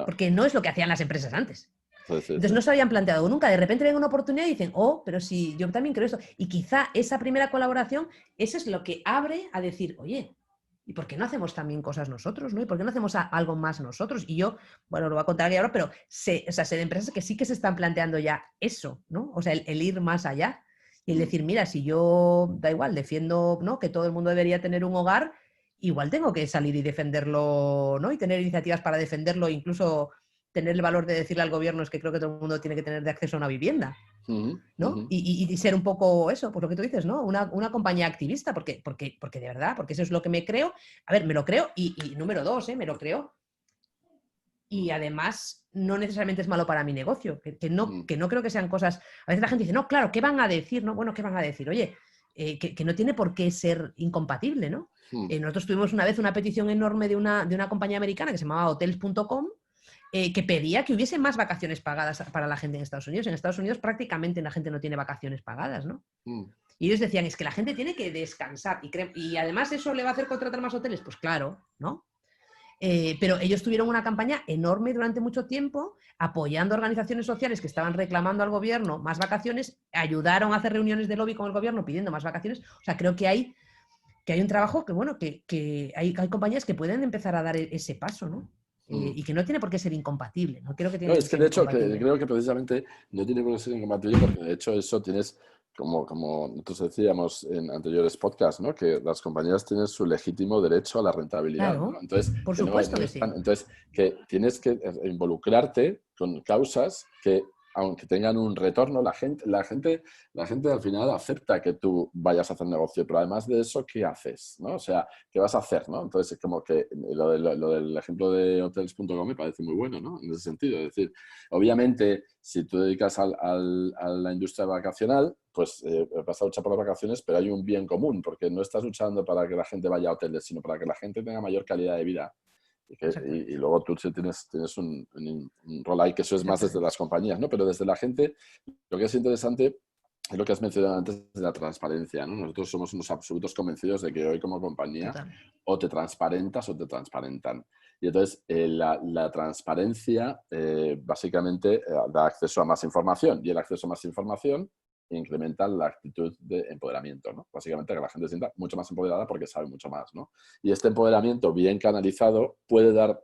Porque no es lo que hacían las empresas antes. Sí. Entonces no se habían planteado nunca. De repente ven una oportunidad y dicen, pero si yo también creo esto. Y quizá esa primera colaboración, eso es lo que abre a decir, oye, ¿y por qué no hacemos también cosas nosotros, ¿no? ¿Y por qué no hacemos algo más nosotros? Y yo, bueno, lo voy a contar aquí ahora, pero sé de empresas que sí que se están planteando ya eso, ¿no? O sea, el ir más allá y el decir, mira, si yo, da igual, defiendo, ¿no? Que todo el mundo debería tener un hogar, igual tengo que salir y defenderlo, ¿no? Y tener iniciativas para defenderlo, incluso tener el valor de decirle al gobierno es que creo que todo el mundo tiene que tener de acceso a una vivienda, ¿no? Y ser un poco eso, pues lo que tú dices, ¿no? Una compañía activista, porque de verdad, porque eso es lo que me creo. A ver, me lo creo y número 2, me lo creo. Y además, no necesariamente es malo para mi negocio, que no creo que sean cosas... A veces la gente dice, no, claro, ¿qué van a decir? No, bueno, ¿qué van a decir? Oye, que no tiene por qué ser incompatible, ¿no? Nosotros tuvimos una vez una petición enorme de una compañía americana que se llamaba Hotels.com, que pedía que hubiese más vacaciones pagadas para la gente en Estados Unidos. En Estados Unidos prácticamente la gente no tiene vacaciones pagadas, ¿no? Y ellos decían, es que la gente tiene que descansar. Y además eso le va a hacer contratar más hoteles. Pues claro, ¿no? Pero ellos tuvieron una campaña enorme durante mucho tiempo, apoyando organizaciones sociales que estaban reclamando al gobierno más vacaciones, ayudaron a hacer reuniones de lobby con el gobierno pidiendo más vacaciones. O sea, creo que hay un trabajo que hay compañías que pueden empezar a dar ese paso, ¿no? Y que no tiene por qué ser incompatible. No creo que tiene No, que es que ser de hecho incompatible. creo que precisamente no tiene por qué ser incompatible porque de hecho eso tienes, como nosotros decíamos en anteriores podcasts, ¿no? Que las compañías tienen su legítimo derecho a la rentabilidad, Claro, ¿no? Entonces, por supuesto que sí. entonces, que tienes que involucrarte con causas que aunque tengan un retorno, la gente al final acepta que tú vayas a hacer negocio, pero además de eso, ¿qué haces? ¿No? O sea, ¿qué vas a hacer? ¿No? Entonces, es como que lo del ejemplo de hotels.com me parece muy bueno, ¿no? En ese sentido. Es decir, obviamente, si tú dedicas a la industria vacacional, pues vas a luchar por las vacaciones, pero hay un bien común, porque no estás luchando para que la gente vaya a hoteles, sino para que la gente tenga mayor calidad de vida. Y luego tú tienes un rol ahí, que eso es más desde las compañías, ¿no? Pero desde la gente, lo que es interesante es lo que has mencionado antes de la transparencia, ¿no? Nosotros somos unos absolutos convencidos de que hoy como compañía o te transparentas o te transparentan. Y entonces la transparencia básicamente da acceso a más información, y el acceso a más información incrementa la actitud de empoderamiento, ¿no? Básicamente que la gente se sienta mucho más empoderada porque sabe mucho más, ¿no? Y este empoderamiento bien canalizado puede dar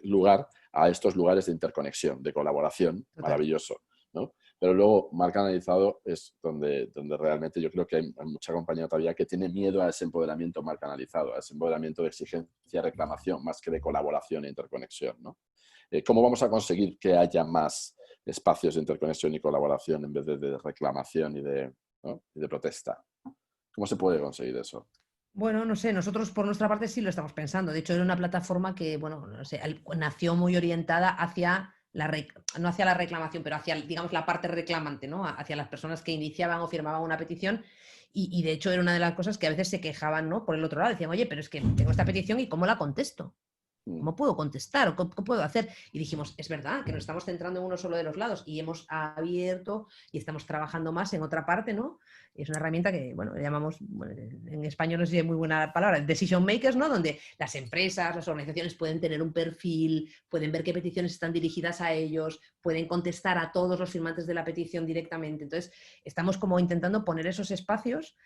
lugar a estos lugares de interconexión, de colaboración, maravilloso, ¿no? Pero luego, mal canalizado es donde realmente yo creo que hay mucha compañía todavía que tiene miedo a ese empoderamiento mal canalizado, a ese empoderamiento de exigencia, reclamación, más que de colaboración e interconexión, ¿no? ¿Cómo vamos a conseguir que haya más espacios de interconexión y colaboración en vez de reclamación y de protesta? ¿Cómo se puede conseguir eso? Bueno, no sé, nosotros por nuestra parte sí lo estamos pensando. De hecho, era una plataforma que, bueno, no sé, nació muy orientada hacia no hacia la reclamación, pero hacia, digamos, la parte reclamante, ¿no? Hacia las personas que iniciaban o firmaban una petición. Y de hecho era una de las cosas que a veces se quejaban, ¿no? Por el otro lado, decían, oye, pero es que tengo esta petición y ¿cómo la contesto? ¿Cómo puedo contestar? ¿O qué puedo hacer? Y dijimos, es verdad que nos estamos centrando en uno solo de los lados y hemos abierto y estamos trabajando más en otra parte, ¿no? Y es una herramienta que, bueno, le llamamos, bueno, en español no sé si es muy buena palabra, decision makers, ¿no? Donde las empresas, las organizaciones pueden tener un perfil, pueden ver qué peticiones están dirigidas a ellos, pueden contestar a todos los firmantes de la petición directamente. Entonces, estamos como intentando poner esos espacios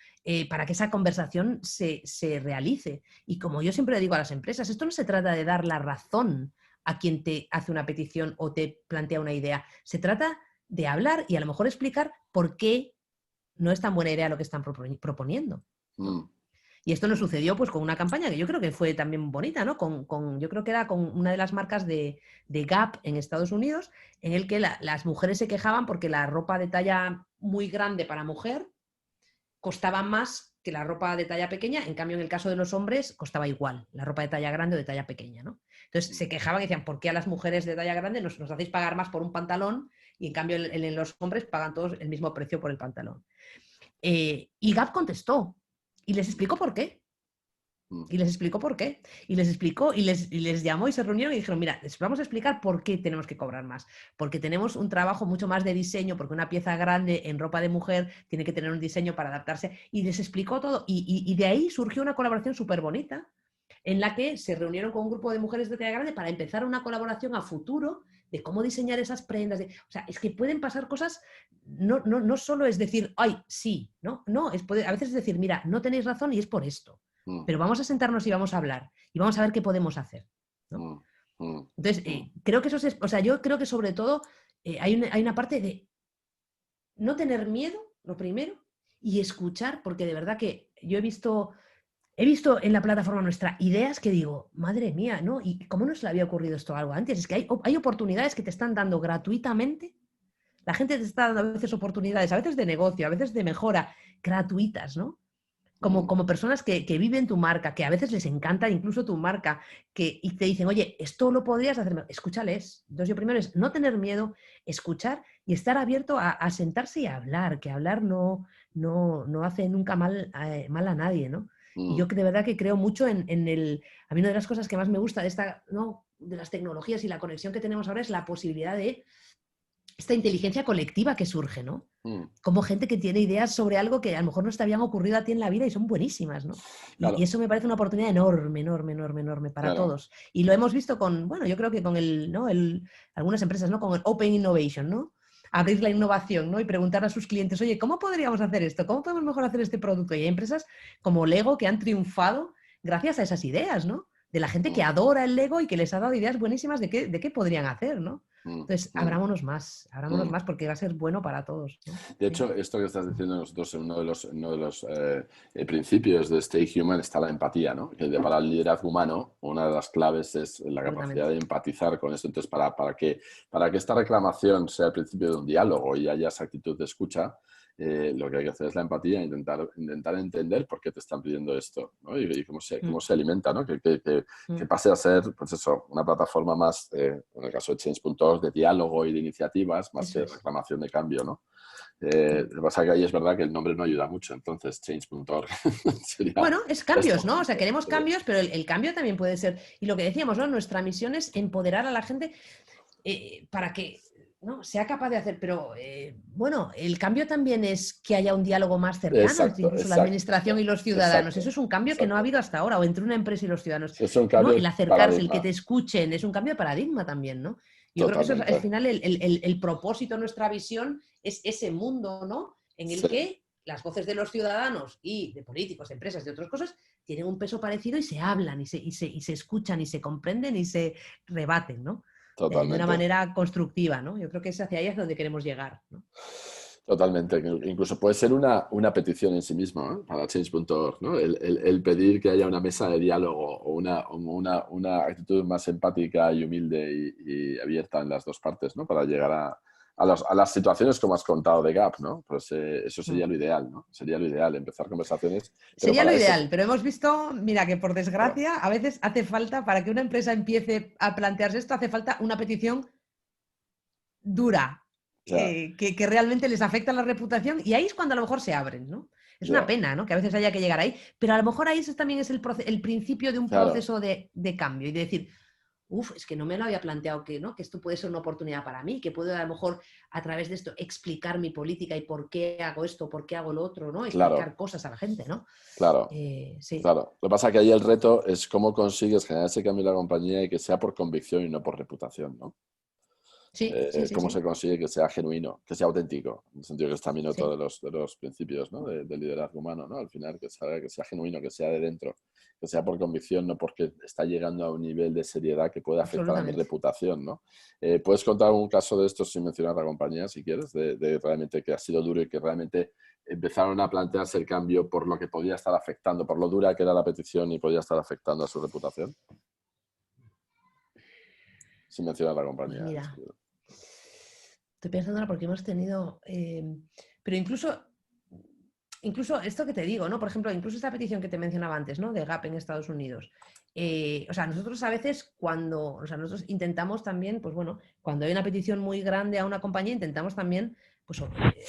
para que esa conversación se realice. Y como yo siempre le digo a las empresas, esto no se trata de dar la razón a quien te hace una petición o te plantea una idea. Se trata de hablar y a lo mejor explicar por qué no es tan buena idea lo que están proponiendo, ¿no? Y esto nos sucedió pues con una campaña que yo creo que fue también bonita, ¿no? Yo creo que era con una de las marcas de Gap en Estados Unidos, en el que las mujeres se quejaban porque la ropa de talla muy grande para mujer costaba más que la ropa de talla pequeña, en cambio en el caso de los hombres costaba igual, la ropa de talla grande o de talla pequeña, ¿no? Entonces se quejaban y decían, ¿por qué a las mujeres de talla grande nos hacéis pagar más por un pantalón y en cambio en los hombres pagan todos el mismo precio por el pantalón? Y Gap contestó y les explicó por qué. Y les explicó por qué. Y les explicó y les llamó y se reunieron y dijeron, mira, les vamos a explicar por qué tenemos que cobrar más. Porque tenemos un trabajo mucho más de diseño, porque una pieza grande en ropa de mujer tiene que tener un diseño para adaptarse. Y les explicó todo. Y de ahí surgió una colaboración súper bonita en la que se reunieron con un grupo de mujeres de talla grande para empezar una colaboración a futuro de cómo diseñar esas prendas. O sea, es que pueden pasar cosas, no solo es decir, ay, sí, no, a veces es decir, mira, no tenéis razón y es por esto. Pero vamos a sentarnos y vamos a hablar y vamos a ver qué podemos hacer, ¿no? Entonces, creo que eso es, o sea, yo creo que sobre todo hay una parte de no tener miedo, lo primero, y escuchar, porque de verdad que yo he visto en la plataforma nuestra ideas que digo, madre mía, ¿no? ¿Y cómo no se le había ocurrido esto algo antes? Es que hay oportunidades que te están dando gratuitamente. La gente te está dando a veces oportunidades, a veces de negocio, a veces de mejora, gratuitas, ¿no? Como personas que viven tu marca, que a veces les encanta incluso tu marca, y te dicen, oye, esto lo podrías hacer, escúchales. Entonces yo primero es no tener miedo, escuchar y estar abierto a sentarse y a hablar, que hablar no hace nunca mal a nadie, ¿no? Y yo de verdad que creo mucho en a mí una de las cosas que más me gusta de las tecnologías y la conexión que tenemos ahora es la posibilidad de esta inteligencia colectiva que surge, ¿no? Como gente que tiene ideas sobre algo que a lo mejor no te habían ocurrido a ti en la vida y son buenísimas, ¿no? Claro. Y eso me parece una oportunidad enorme para todos. Y lo hemos visto yo creo que con algunas empresas, ¿no? Con el Open Innovation, ¿no? Abrir la innovación, ¿no? Y preguntar a sus clientes, oye, ¿cómo podríamos hacer esto? ¿Cómo podemos mejor hacer este producto? Y hay empresas como Lego que han triunfado gracias a esas ideas, ¿no? de la gente que adora el Lego y que les ha dado ideas buenísimas de qué podrían hacer, ¿no? Entonces, abrámonos más porque va a ser bueno para todos, ¿no? De hecho, esto que estás diciendo nosotros, en uno de los principios de Stay Human está la empatía, ¿no? Que para el liderazgo humano, una de las claves es la capacidad de empatizar con esto. Entonces, para que esta reclamación sea el principio de un diálogo y haya esa actitud de escucha, lo que hay que hacer es la empatía e intentar entender por qué te están pidiendo esto, ¿no? Y cómo se alimenta, ¿no? Que pase a ser, pues eso, una plataforma más, en el caso de Change.org, de diálogo y de iniciativas, más que reclamación de cambio, ¿no? Lo que pasa es que ahí es verdad que el nombre no ayuda mucho, entonces Change.org sería... Bueno, es cambios, ¿no? O sea, queremos cambios, pero el cambio también puede ser... Y lo que decíamos, ¿no? Nuestra misión es empoderar a la gente para que... ¿no? Sea capaz de hacer, pero bueno, el cambio también es que haya un diálogo más cercano entre incluso la administración y los ciudadanos. Eso es un cambio que no ha habido hasta ahora, o entre una empresa y los ciudadanos. Es un cambio, ¿no? El acercarse, el que te escuchen, es un cambio de paradigma también, ¿no? Yo creo que eso es, al final el propósito, nuestra visión es ese mundo, ¿no? En el que las voces de los ciudadanos y de políticos, de empresas, de otras cosas, tienen un peso parecido y se hablan y se escuchan y se comprenden y se rebaten, ¿no? De una manera constructiva, ¿no? Yo creo que es hacia ahí es donde queremos llegar, ¿no? Totalmente. Incluso puede ser una petición en sí misma, ¿no? Para Change.org, ¿no? El pedir que haya una mesa de diálogo o una actitud más empática y humilde y abierta en las dos partes, ¿no? Para llegar a las situaciones como has contado de Gap, ¿no? Pues eso sería lo ideal, ¿no? Sería lo ideal, empezar conversaciones. Sería lo ideal, pero hemos visto, mira, que por desgracia a veces hace falta, para que una empresa empiece a plantearse esto, hace falta una petición dura, que realmente les afecta la reputación, y ahí es cuando a lo mejor se abren, ¿no? Es una pena, ¿no? Que a veces haya que llegar ahí, pero a lo mejor ahí también es el principio de un proceso de cambio y de decir, es que no me lo había planteado ¿no? Que esto puede ser una oportunidad para mí, que puedo a lo mejor a través de esto explicar mi política y por qué hago esto, por qué hago lo otro, ¿no? Explicar cosas a la gente, ¿no? Claro. Claro. Lo que pasa es que ahí el reto es cómo consigues generar ese cambio en la compañía y que sea por convicción y no por reputación, ¿no? Cómo se consigue que sea genuino, que sea auténtico, en el sentido que es también otro de los principios, ¿no? del liderazgo humano, ¿no? Al final, que sea genuino, que sea de dentro, que sea por convicción, no porque está llegando a un nivel de seriedad que puede afectar a mi reputación, ¿no? ¿Puedes contar un caso de esto sin mencionar la compañía, si quieres, de realmente que ha sido duro y que realmente empezaron a plantearse el cambio por lo que podía estar afectando, por lo dura que era la petición y podía estar afectando a su reputación? Sin mencionar la compañía. Pues mira, estoy pensando ahora porque hemos tenido... pero incluso esto que te digo, ¿no? Por ejemplo, incluso esta petición que te mencionaba antes, ¿no? De Gap en Estados Unidos. O sea, nosotros a veces nosotros intentamos también, pues bueno, cuando hay una petición muy grande a una compañía, intentamos también, pues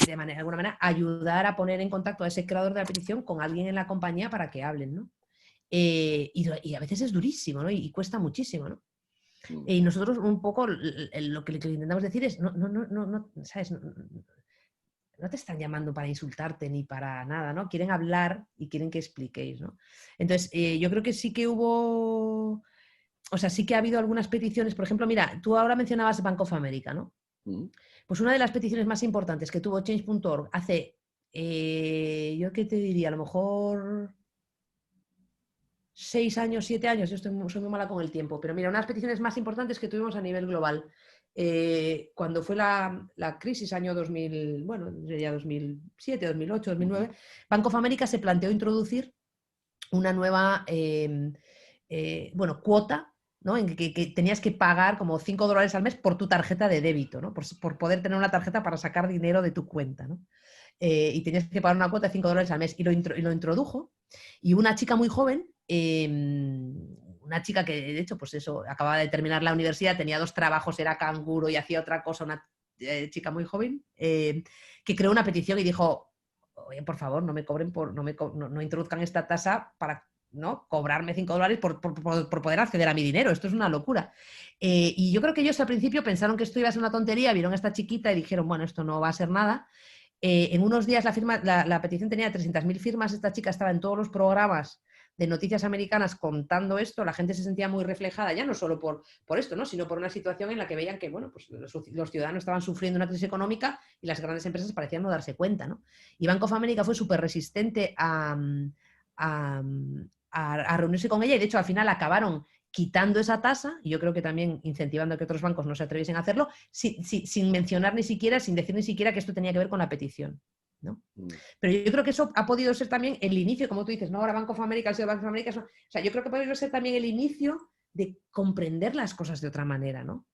de alguna manera, ayudar a poner en contacto a ese creador de la petición con alguien en la compañía para que hablen, ¿no? Y a veces es durísimo, ¿no? Y cuesta muchísimo, ¿no? Y nosotros un poco lo que intentamos decir es, no, ¿sabes? No te están llamando para insultarte ni para nada, ¿no? Quieren hablar y quieren que expliquéis, ¿no? Entonces, yo creo que sí que hubo, o sea, sí que ha habido algunas peticiones. Por ejemplo, mira, tú ahora mencionabas Bank of America, ¿no? Pues una de las peticiones más importantes que tuvo Change.org hace, yo qué te diría, a lo mejor 6 años, 7 años, yo soy muy mala con el tiempo, pero mira, unas peticiones más importantes que tuvimos a nivel global. Cuando fue la crisis año 2000, bueno, ya 2007, 2008, 2009, Bank of America se planteó introducir una nueva cuota, ¿no? En que tenías que pagar como $5 al mes por tu tarjeta de débito, ¿no? Por poder tener una tarjeta para sacar dinero de tu cuenta, ¿no? Y tenías que pagar una cuota de $5 al mes y lo introdujo, y una chica muy joven, una chica que de hecho pues eso, acababa de terminar la universidad, tenía 2 trabajos, era canguro y hacía otra cosa, una chica muy joven, que creó una petición y dijo, oye, por favor, no me cobren no introduzcan esta tasa para, ¿no?, cobrarme $5 por poder acceder a mi dinero, esto es una locura. Y yo creo que ellos al principio pensaron que esto iba a ser una tontería, vieron a esta chiquita y dijeron, bueno, esto no va a ser nada. En unos días la petición tenía 300.000 firmas, esta chica estaba en todos los programas de noticias americanas contando esto, la gente se sentía muy reflejada, ya no solo por esto, ¿no?, sino por una situación en la que veían que, bueno, pues los ciudadanos estaban sufriendo una crisis económica y las grandes empresas parecían no darse cuenta, ¿no? Y Bank of America fue súper resistente a a reunirse con ella y de hecho al final acabaron quitando esa tasa, y yo creo que también incentivando a que otros bancos no se atreviesen a hacerlo, sin mencionar ni siquiera, sin decir ni siquiera que esto tenía que ver con la petición, ¿no? Pero yo creo que eso ha podido ser también el inicio, como tú dices, ¿no? Ahora Bank of America, el CEO de Bank of America, o sea, yo creo que ha podido ser también el inicio de comprender las cosas de otra manera, ¿no?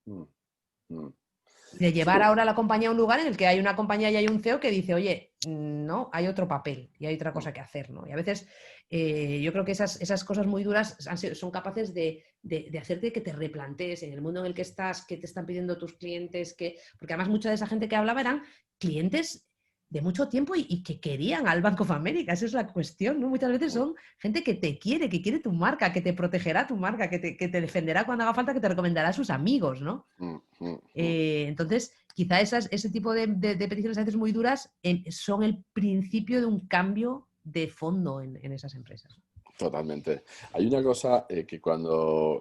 De llevar ahora a la compañía a un lugar en el que hay una compañía y hay un CEO que dice, oye, no, hay otro papel y hay otra cosa que hacer, ¿no? Y a veces yo creo que esas cosas muy duras son capaces de hacerte que te replantees en el mundo en el que estás, qué te están pidiendo tus clientes, porque además mucha de esa gente que hablaba eran clientes de mucho tiempo y que querían al Bank of America, esa es la cuestión, ¿no? Muchas veces son gente que quiere tu marca, que te protegerá tu marca, que te defenderá cuando haga falta, que te recomendará a sus amigos, ¿no? Entonces, quizá ese tipo de peticiones a veces muy duras son el principio de un cambio de fondo en esas empresas. Totalmente. Hay una cosa que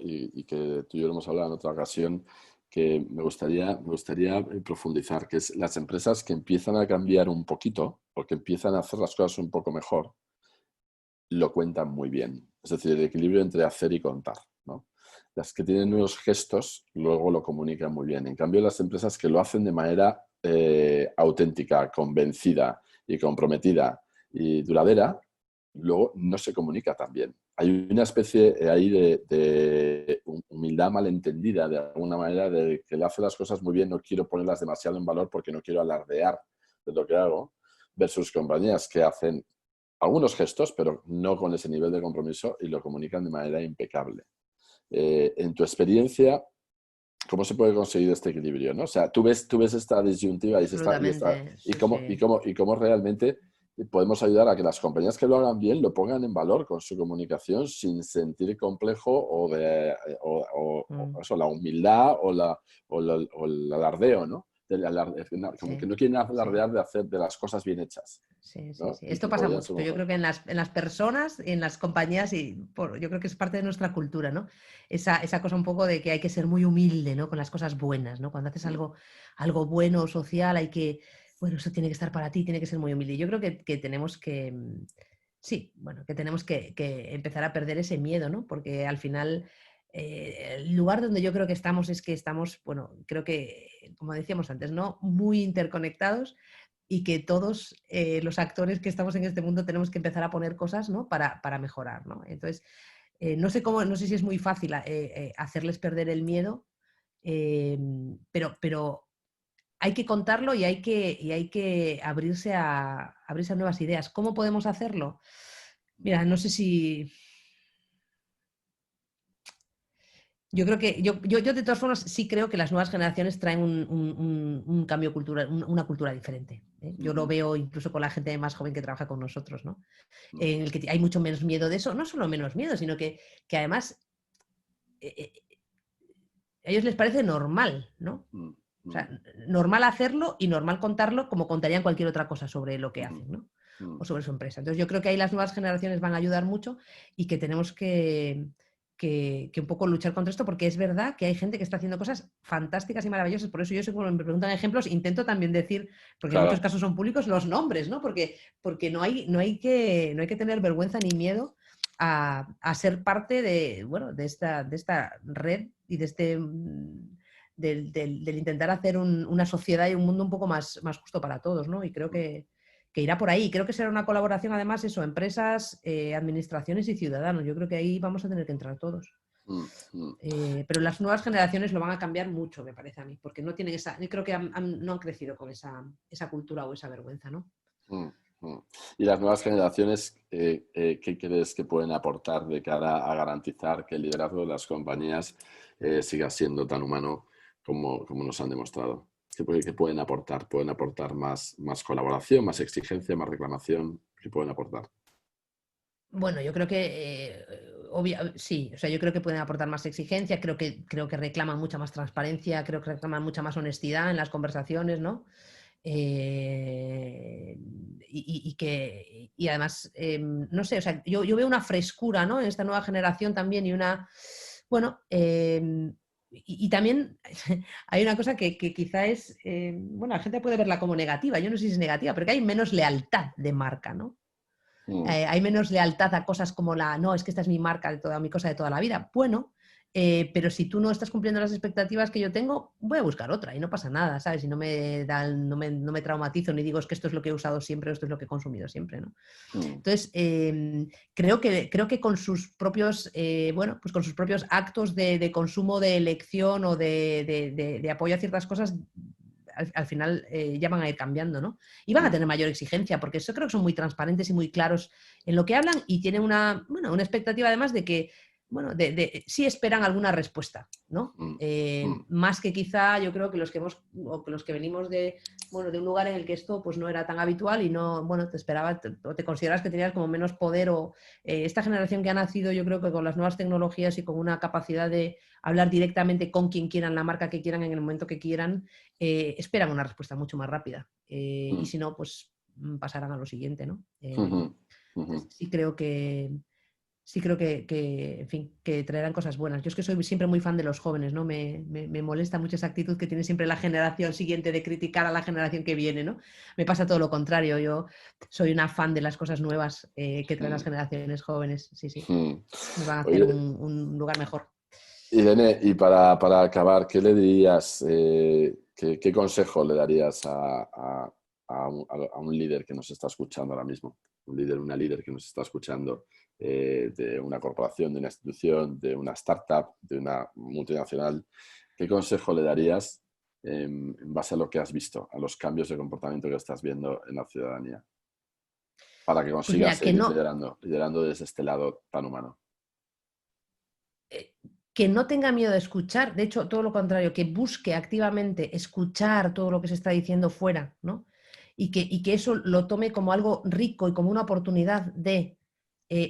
y que tú y yo hemos hablado en otra ocasión, que me gustaría profundizar, que es las empresas que empiezan a cambiar un poquito o que empiezan a hacer las cosas un poco mejor, lo cuentan muy bien. Es decir, el equilibrio entre hacer y contar, ¿no? Las que tienen nuevos gestos luego lo comunican muy bien. En cambio, las empresas que lo hacen de manera auténtica, convencida y comprometida y duradera, luego no se comunica tan bien. Hay una especie ahí de humildad malentendida, de alguna manera, de que le hace las cosas muy bien, no quiero ponerlas demasiado en valor porque no quiero alardear de lo que hago, versus compañías que hacen algunos gestos, pero no con ese nivel de compromiso y lo comunican de manera impecable. En tu experiencia, ¿cómo se puede conseguir este equilibrio, ¿no? O sea, tú ves esta disyuntiva y cómo realmente podemos ayudar a que las compañías que lo hagan bien lo pongan en valor con su comunicación sin sentir complejo o la humildad o el alardeo, ¿no? Como que no quieren alardear de hacer de las cosas bien hechas. Sí. ¿No? Esto pasa mucho. Yo creo que en las personas, en las compañías, yo creo que es parte de nuestra cultura, ¿no? Esa cosa un poco de que hay que ser muy humilde, ¿no? Con las cosas buenas, ¿no? Cuando haces algo bueno, social, bueno, eso tiene que estar para ti, tiene que ser muy humilde. Yo creo que tenemos que, que tenemos que empezar a perder ese miedo, ¿no? Porque al final el lugar donde yo creo que estamos es que estamos, bueno, creo que, como decíamos antes, ¿no? Muy interconectados y que todos los actores que estamos en este mundo tenemos que empezar a poner cosas, ¿no? para mejorar, ¿no? Entonces, no sé si es muy fácil hacerles perder el miedo, pero hay que contarlo y hay que abrirse a nuevas ideas. ¿Cómo podemos hacerlo? Mira, no sé si... Yo creo que yo de todas formas sí creo que las nuevas generaciones traen un cambio cultural, una cultura diferente, ¿eh? Yo lo veo incluso con la gente más joven que trabaja con nosotros, ¿no? En el que hay mucho menos miedo de eso, no solo menos miedo, sino que además a ellos les parece normal, ¿no? O sea, normal hacerlo y normal contarlo como contarían cualquier otra cosa sobre lo que hacen, ¿no? O sobre su empresa. Entonces yo creo que ahí las nuevas generaciones van a ayudar mucho y que tenemos que un poco luchar contra esto, porque es verdad que hay gente que está haciendo cosas fantásticas y maravillosas. Por eso yo, cuando me preguntan ejemplos, intento también decir, porque en muchos casos son públicos, los nombres, ¿no? Porque no hay que tener vergüenza ni miedo a ser parte de esta red y del intentar hacer una sociedad y un mundo un poco más justo para todos, ¿no? Y creo que irá por ahí. Creo que será una colaboración, además, empresas, administraciones y ciudadanos. Yo creo que ahí vamos a tener que entrar todos. Pero las nuevas generaciones lo van a cambiar mucho, me parece a mí, porque no tienen creo que no han crecido con esa cultura o esa vergüenza, ¿no? Y las nuevas generaciones, ¿qué crees que pueden aportar de cara a garantizar que el liderazgo de las compañías siga siendo tan humano como nos han demostrado? ¿Qué pueden aportar? ¿Pueden aportar más colaboración, más exigencia, más reclamación? ¿Qué pueden aportar? Bueno, yo creo que sí, o sea, yo creo que pueden aportar más exigencia, creo que reclaman mucha más transparencia, creo que reclaman mucha más honestidad en las conversaciones, ¿no? Y además, no sé, o sea, yo veo una frescura, ¿no? En esta nueva generación también y bueno, y también hay una cosa que quizá es, bueno, la gente puede verla como negativa, yo no sé si es negativa, pero que hay menos lealtad de marca, ¿no? Hay menos lealtad a cosas como no, es que esta es mi marca de toda mi cosa de toda la vida. Bueno, pero si tú no estás cumpliendo las expectativas que yo tengo, voy a buscar otra y no pasa nada, ¿sabes? Y no me traumatizo ni digo es que esto es lo que he usado siempre o esto es lo que he consumido siempre, ¿no? Entonces, creo que con sus propios, pues con sus propios actos de consumo, de elección o de apoyo a ciertas cosas, al final ya van a ir cambiando, ¿no? Y van a tener mayor exigencia, porque eso creo que son muy transparentes y muy claros en lo que hablan y tienen una expectativa además de que, sí esperan alguna respuesta, ¿no? Más que quizá yo creo que los que venimos de un lugar en el que esto pues no era tan habitual y no, te esperaba o te consideras que tenías como menos poder o esta generación que ha nacido yo creo que con las nuevas tecnologías y con una capacidad de hablar directamente con quien quieran, la marca que quieran, en el momento que quieran, esperan una respuesta mucho más rápida y si no, pues pasarán a lo siguiente, ¿no? Sí creo que, en fin, que traerán cosas buenas. Yo es que soy siempre muy fan de los jóvenes, ¿no? Me molesta mucho esa actitud que tiene siempre la generación siguiente de criticar a la generación que viene, ¿no? Me pasa todo lo contrario. Yo soy una fan de las cosas nuevas que traen las generaciones jóvenes. Sí. Nos van a hacer un lugar mejor. Irene, y para acabar, ¿qué le dirías, qué consejo le darías a un líder que nos está escuchando ahora mismo? Una líder que nos está escuchando de una corporación, de una institución, de una startup, de una multinacional. ¿Qué consejo le darías en base a lo que has visto, a los cambios de comportamiento que estás viendo en la ciudadanía? Para que consigas seguir liderando desde este lado tan humano. Que no tenga miedo de escuchar, de hecho, todo lo contrario, que busque activamente escuchar todo lo que se está diciendo fuera, ¿no? Y que eso lo tome como algo rico y como una oportunidad de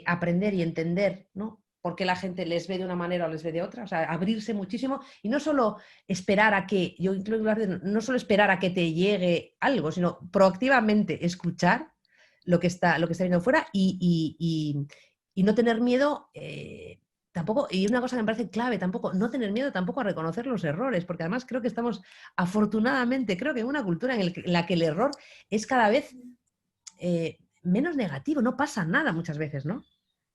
aprender y entender, ¿no? Por qué la gente les ve de una manera o les ve de otra, o sea, abrirse muchísimo y no solo esperar a que, no solo esperar a que te llegue algo, sino proactivamente escuchar lo que está viendo fuera y no tener miedo. Tampoco, y una cosa que me parece clave, no tener miedo tampoco a reconocer los errores, porque además creo que estamos, afortunadamente, creo que en una cultura en la que el error es cada vez menos negativo, no pasa nada muchas veces, ¿no?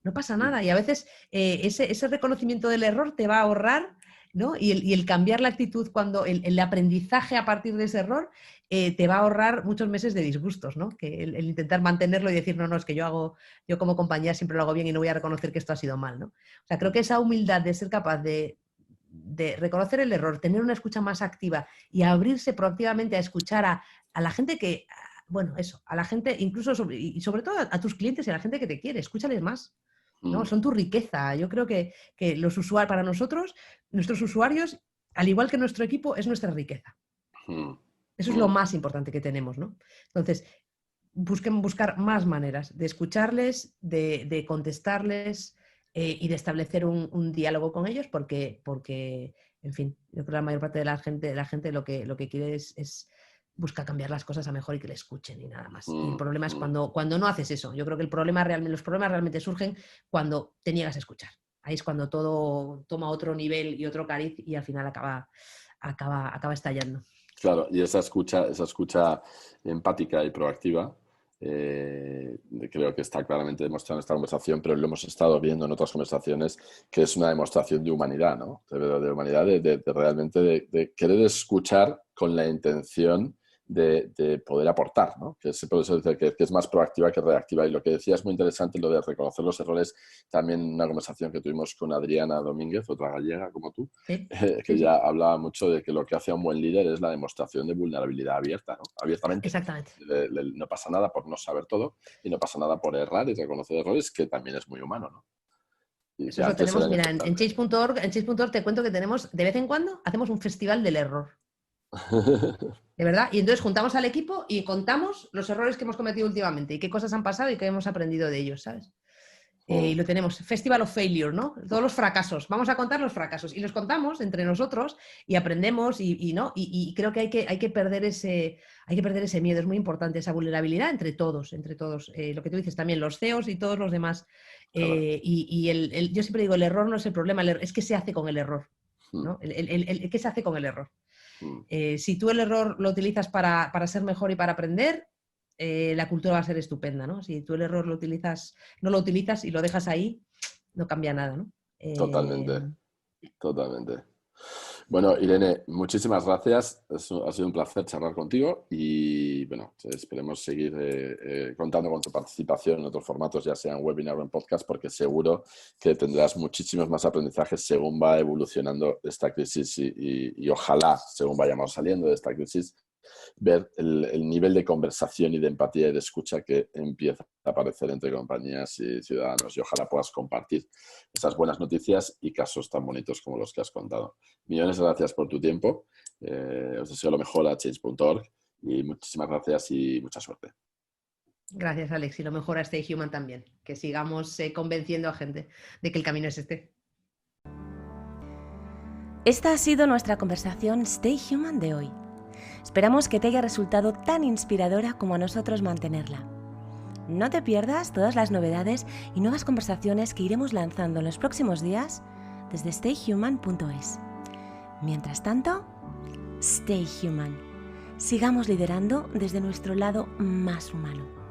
No pasa nada y a veces ese reconocimiento del error te va a ahorrar, ¿no? Y el cambiar la actitud cuando el aprendizaje a partir de ese error te va a ahorrar muchos meses de disgustos, ¿no? Que el intentar mantenerlo y decir, no, es que yo como compañía siempre lo hago bien y no voy a reconocer que esto ha sido mal, ¿no? O sea, creo que esa humildad de ser capaz de reconocer el error, tener una escucha más activa y abrirse proactivamente a escuchar a la gente que, a la gente, incluso y sobre todo a tus clientes y a la gente que te quiere, escúchales más. ¿No? Son tu riqueza. Yo creo que los usuarios, para nosotros, nuestros usuarios, al igual que nuestro equipo, es nuestra riqueza. Eso es lo más importante que tenemos, ¿no? Entonces, buscar más maneras de escucharles, de contestarles y de establecer un diálogo con ellos, porque, en fin, yo creo que la mayor parte de la gente lo que quiere es busca cambiar las cosas a mejor y que le escuchen y nada más. Y el problema es cuando no haces eso. Yo creo que los problemas realmente surgen cuando te niegas a escuchar. Ahí es cuando todo toma otro nivel y otro cariz y al final acaba estallando. Claro, y esa escucha empática y proactiva creo que está claramente demostrado en esta conversación, pero lo hemos estado viendo en otras conversaciones, que es una demostración de humanidad, ¿no? De humanidad, de realmente de querer escuchar con la intención de poder aportar, ¿no? Que se puede decir que es más proactiva que reactiva. Y lo que decías es muy interesante, lo de reconocer los errores, también una conversación que tuvimos con Adriana Domínguez, otra gallega como tú, sí. que ya hablaba mucho de que lo que hace a un buen líder es la demostración de vulnerabilidad abierta, ¿no? Abiertamente. Exactamente. No pasa nada por no saber todo y no pasa nada por errar y reconocer errores, que también es muy humano, ¿no? Y eso lo tenemos, mira, en change.org te cuento que tenemos, de vez en cuando, hacemos un festival del error. De verdad, y entonces juntamos al equipo y contamos los errores que hemos cometido últimamente y qué cosas han pasado y qué hemos aprendido de ellos, ¿sabes? Y lo tenemos, Festival of Failure, ¿no? Todos los fracasos, vamos a contar los fracasos y los contamos entre nosotros y aprendemos y creo que hay que perder ese miedo, es muy importante esa vulnerabilidad entre todos, lo que tú dices también, los CEOs y todos los demás. Claro. Yo siempre digo, el error no es el problema, es qué se hace con el error, ¿no? ¿Qué se hace con el error? Si tú el error lo utilizas para ser mejor y para aprender, la cultura va a ser estupenda, ¿no? Si tú el error no lo utilizas y lo dejas ahí, no cambia nada, ¿no? Totalmente. Bueno, Irene, muchísimas gracias. Ha sido un placer charlar contigo y bueno, esperemos seguir contando con tu participación en otros formatos, ya sea en webinar o en podcast, porque seguro que tendrás muchísimos más aprendizajes según va evolucionando esta crisis y ojalá, según vayamos saliendo de esta crisis, ver el nivel de conversación y de empatía y de escucha que empieza a aparecer entre compañías y ciudadanos. Y ojalá puedas compartir esas buenas noticias y casos tan bonitos como los que has contado. Millones de gracias por tu tiempo. Os deseo lo mejor a change.org y muchísimas gracias y mucha suerte. Gracias, Alex. Y lo mejor a Stay Human también. Que sigamos convenciendo a gente de que el camino es este. Esta ha sido nuestra conversación Stay Human de hoy. Esperamos que te haya resultado tan inspiradora como a nosotros mantenerla. No te pierdas todas las novedades y nuevas conversaciones que iremos lanzando en los próximos días desde stayhuman.es. Mientras tanto, Stay Human. Sigamos liderando desde nuestro lado más humano.